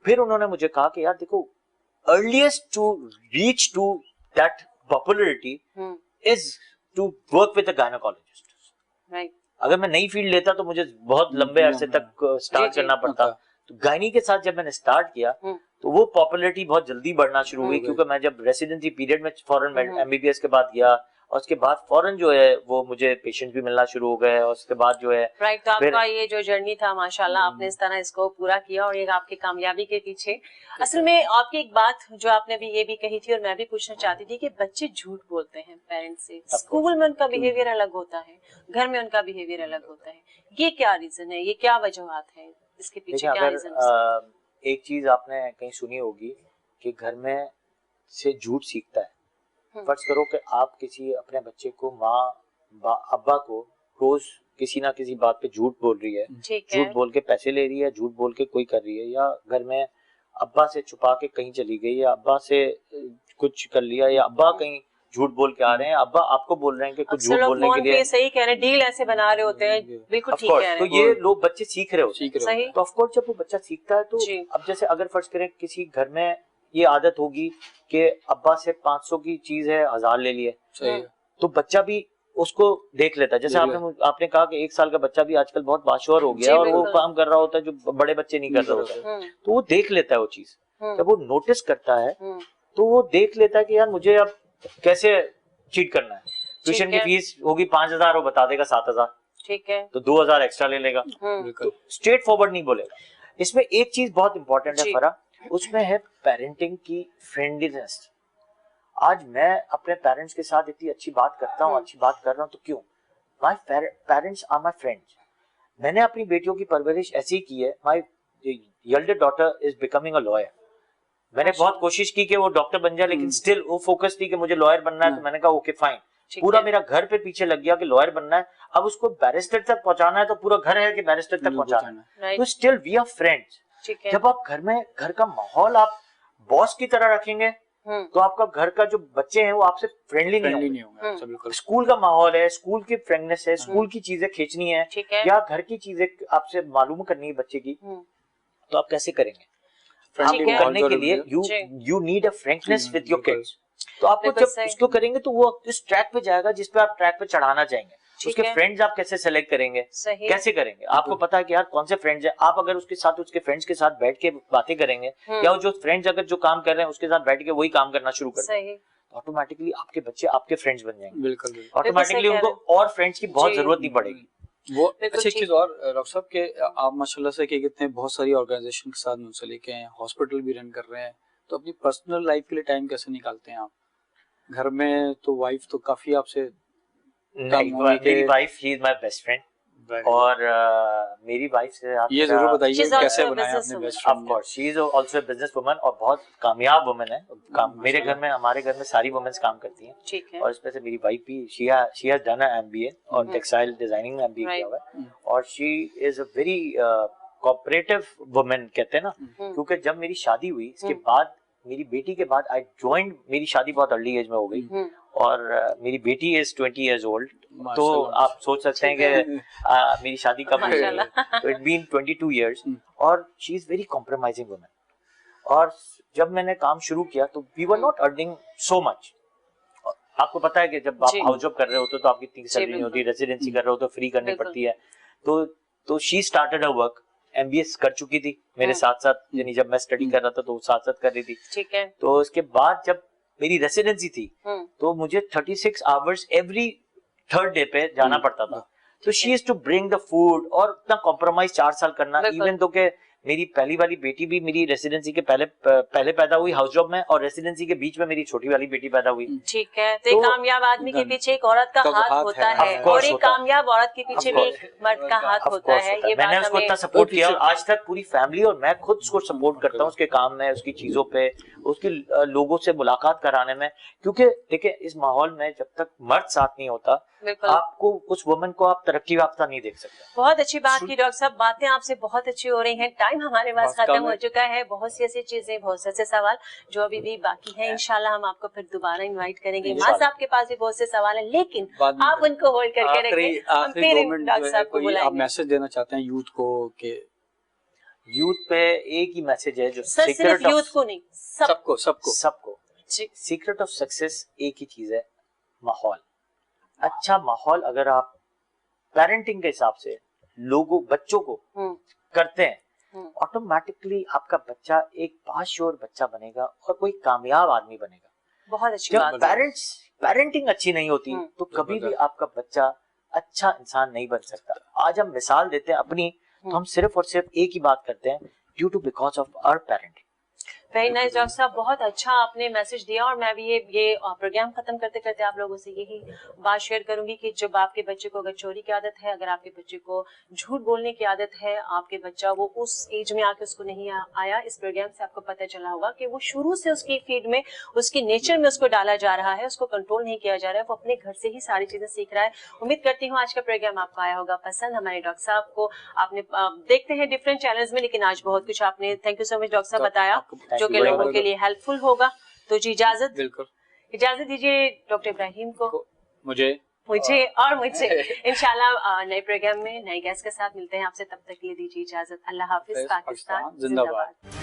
फिर उन्होंने मुझे कहा कि यार देखो, earliest to reach to that popularity hmm, is to work with a gynaecologist. Right. अगर मैं नई फील्ड लेता तो मुझे बहुत लंबे अरसे तक स्टार्ट जी, करना पड़ता। तो गायनी के साथ जब मैंने स्टार्ट किया तो वो पॉपुलैरिटी बहुत जल्दी बढ़ना शुरू हुई, क्योंकि मैं जब रेसिडेंसी पीरियड में फॉरेन एमबीबीएस के बाद गया और उसके बाद फौरन जो है वो मुझे पेशेंट भी मिलना शुरू हो गए। और उसके बाद जो है राइट। तो आपका ये जो जर्नी था माशाल्लाह आपने इस तरह इसको पूरा किया और ये आपकी कामयाबी के पीछे असल में आपकी एक बात जो आपने भी ये भी कही थी और मैं भी पूछना चाहती थी कि बच्चे झूठ बोलते हैं पेरेंट्स से। स्कूल में उनका बिहेवियर अलग होता है, घर में उनका बिहेवियर अलग होता है। ये क्या रीजन है, ये क्या वजूहत है, इसके पीछे क्या रीजन? एक चीज आपने कहीं सुनी होगी कि घर में से झूठ सीखता है। फर्ज करो कि आप किसी अपने बच्चे को अब्बा को रोज किसी ना किसी बात पे झूठ बोल रही है, झूठ बोल के पैसे ले रही है, झूठ बोल के कोई कर रही है, या घर में अब्बा से छुपा के कहीं चली गई, या अब्बा से कुछ कर लिया, या अब्बा कहीं झूठ बोल के आ रहे हैं, अब्बा आपको बोल रहे हैं कि कुछ झूठ बोलने के लिए। सही कह रहे हैं, डील ऐसे बना रहे होते हैं, बिल्कुल ठीक कह रहे हैं। तो ये लोग बच्चे सीख रहे होते हैं। सही। तो ऑफ कोर्स जब वो बच्चा सीखता है तो अब जैसे अगर फर्ज करें किसी घर में ये आदत होगी कि अब्बा से 500 की चीज है 1000 ले लिए, तो बच्चा भी उसको देख लेता है। जैसे आपने कहा कि 1 साल का बच्चा भी आजकल बहुत बाशोर हो गया और वो काम कर रहा होता है जो बड़े बच्चे नहीं कर रहे होते, तो वो देख लेता है वो चीज। जब वो नोटिस करता है तो वो देख लेता है कि यार मुझे अब कैसे चीट करना है। ट्यूशन की फीस होगी 5000, वो बता देगा 7000, ठीक है, तो 2000 एक्स्ट्रा ले लेगा। तो स्ट्रेट फॉरवर्ड नहीं बोलेगा। इसमें एक चीज बहुत इंपॉर्टेंट है फरा, उसमें है पेरेंटिंग की फ्रेंडलीनेस। आज मैं अपने पेरेंट्स के साथ इतनी अच्छी बात करता हूँ, अच्छी बात कर रहा हूँ, तो क्यों? My parents are my friends. मैंने अपनी बेटियों की परवरिश ऐसी की है। My elder daughter is becoming a lawyer. मैंने बहुत कोशिश की कि वो डॉक्टर बन जाए, लेकिन स्टिल वो फोकस थी कि मुझे लॉयर बनना है। तो मैंने कहा ओके फाइन, पूरा मेरा घर पे पीछे लग गया कि लॉयर बनना है। अब उसको बैरिस्टर तक पहुंचाना है तो पूरा घर है कि बैरिस्टर तक पहुंचाना है। तो स्टिल वी आर फ्रेंड्स। जब आप घर का माहौल आप बॉस की तरह रखेंगे तो आपका घर का जो बच्चे हैं वो आपसे फ्रेंडली नहीं होंगे। स्कूल का माहौल है, स्कूल की फ्रेंडनेस है, स्कूल की चीजें खींचनी है या घर की चीजें आपसे मालूम करनी है बच्चे की, तो आप कैसे करेंगे? आपको करने के लिए you need a frankness with your kids. तो आपको जब उसको करेंगे तो वो इस ट्रैक पे जाएगा जिस पे आप ट्रैक पे चढ़ाना चाहेंगे। उसके फ्रेंड्स आप कैसे सेलेक्ट करेंगे, कैसे करेंगे? आपको पता है कि यार कौन से फ्रेंड्स हैं। आप अगर उसके साथ उसके फ्रेंड्स के साथ बैठ के बातें करेंगे या जो फ्रेंड्स अगर जो काम कर रहे हैं उसके साथ बैठ के वही काम करना शुरू कर देंगे, ऑटोमेटिकली आपके बच्चे आपके फ्रेंड्स बन जाएंगे, बिल्कुल बिल्कुल। ऑटोमेटिकली उनको और फ्रेंड्स की बहुत जी। जरूरत नहीं पड़ेगी। वो बिल्कुल अच्छा एक ठीक। चीज और डॉक्टर साहब के आप माशाल्लाह से क्या कहते हैं बहुत सारी ऑर्गेनाइजेशन के साथ मुंसलिक हैं, हॉस्पिटल भी रन कर रहे हैं, तो अपनी पर्सनल लाइफ के लिए टाइम कैसे निकालते हैं आप? घर में तो वाइफ तो काफी आपसे नहीं, होने के- मेरी wife she is my best friend, और मेरी वाइफ से आप ये जरूर बताइए She's कैसे also a बनाया business आपने woman. Best of friend? Course she is also a business woman, और बहुत कामयाब वुमन है। मेरे घर में, हमारे घर में सारी वुमेन्स काम करती हैं, ठीक है। और इसमें से मेरी वाइफ भी she has done a MBA और टेक्सटाइल डिजाइनिंग में एमबीए किया हुआ है, और she is a very cooperative woman कहते हैं ना, क्योंकि जब मेरी शादी हुई इसके बाद, मेरी बेटी के बाद आई जॉइंड, मेरी शादी बहुत अर्ली एज में हो गई, और मेरी बेटी इज 20 इयर्स ओल्ड, तो आप सोच सकते हैं कि मेरी शादी कब हुई, तो इट बीन 22 इयर्स, और she is very compromising woman. और जब मैंने काम शुरू किया तो we were not earning so much. आपको पता है कि जब आप हाउस जॉब कर रहे होते हो तो आपकी इतनी सैलरी नहीं होती, रेसिडेंसी कर रहे हो तो फ्री करनी बिल्कुल। पड़ती है, तो she started a work, MBA कर चुकी थी मेरे साथ साथ, यानी जब मैं स्टडी कर रहा था तो वो साथ साथ कर रही थी। ठीक है। तो उसके बाद जब मेरी रेसिडेंसी थी तो मुझे 36 आवर्स एवरी थर्ड डे पे जाना पड़ता था, तो she is to bring the food, और इतना कॉम्प्रोमाइज 4 साल करना, बिल्कुल। इवन तो के मेरी पहली वाली बेटी भी मेरी रेसिडेंसी के पहले पैदा हुई हाउस जॉब में, और रेसिडेंसी के बीच में मेरी छोटी वाली बेटी पैदा हुई। ठीक है। तो एक कामयाब आदमी के पीछे एक औरत का हाथ होता है, Of course और एक होता है। कामयाब औरत के पीछे भी एक मर्द का हाथ होता है। ये मैंने बात उसको हमें इतना सपोर्ट किया, और आज तक पूरी फैमिली और मैं खुद उसको सपोर्ट करता हूँ उसके काम में, उसकी चीजों पे, उसके लोगों से मुलाकात कराने में, क्योंकि देखिए इस माहौल में जब तक मर्द साथ नहीं होता, बिल्कुल। आपको उस वुमन को आप तरक्की याफ्ता नहीं देख सकते। बहुत अच्छी बात की डॉक्टर साहब, बातें आपसे बहुत अच्छी हो रही हैं, टाइम हमारे पास खत्म हो चुका है। बहुत सी ऐसी चीजें, बहुत से ऐसे सवाल जो अभी भी बाकी हैं, इंशाल्लाह हम आपको फिर दोबारा इनवाइट करेंगे। माँ साहब के पास भी बहुत से सवाल हैं, लेकिन आप उनको होल्ड करके रखें, हम फिर डॉक्टर साहब को आप बुलाएंगे। मैसेज देना चाहते हैं यूथ को कि यूथ पे एक ही मैसेज है, जो सर सिर्फ यूथ को नहीं, सबको सबको सीक्रेट ऑफ सक्सेस एक ही चीज है, माहौल। अच्छा माहौल अगर आप पेरेंटिंग के हिसाब से लोगों, बच्चों को करते हैं, ऑटोमेटिकली आपका बच्चा एक बाशऊर बच्चा बनेगा और कोई कामयाब आदमी बनेगा। बहुत अच्छी जब बात है। पेरेंटिंग अच्छी नहीं होती तो कभी भी आपका बच्चा अच्छा इंसान नहीं बन सकता। आज हम मिसाल देते हैं अपनी, तो हम सिर्फ और सिर्फ एक ही बात करते हैं, due to because of our parenting. Very nice doctor साहब, बहुत अच्छा आपने मैसेज दिया, और मैं भी ये प्रोग्राम खत्म करते करते आप लोगों से यही बात शेयर करूंगी कि जब आपके बच्चे को अगर चोरी की आदत है, अगर आपके बच्चे को झूठ बोलने की आदत है, आपके बच्चा वो उस एज में आके उसको नहीं आया, इस प्रोग्राम से आपको पता चला होगा कि वो शुरू से उसकी फीड में, उसकी नेचर में उसको डाला जा रहा है, उसको कंट्रोल नहीं किया जा रहा है, वो अपने घर से ही सारी चीजें सीख रहा है। उम्मीद करती हूँ आज का प्रोग्राम आपको आया होगा पसंद। हमारे डॉक्टर साहब को आपने देखते हैं डिफरेंट चैनल्स में, लेकिन आज बहुत कुछ आपने, thank you so much doctor साहब, बताया जो कि लोगों के लिए हेल्पफुल होगा। तो जी इजाजत दीजिए डॉक्टर इब्राहिम को, मुझे और मुझे इंशाल्लाह नए प्रोग्राम में नए गेस्ट के साथ मिलते हैं आपसे, तब तक के लिए दीजिए इजाजत। अल्लाह हाफिज। पाकिस्तान जिंदाबाद।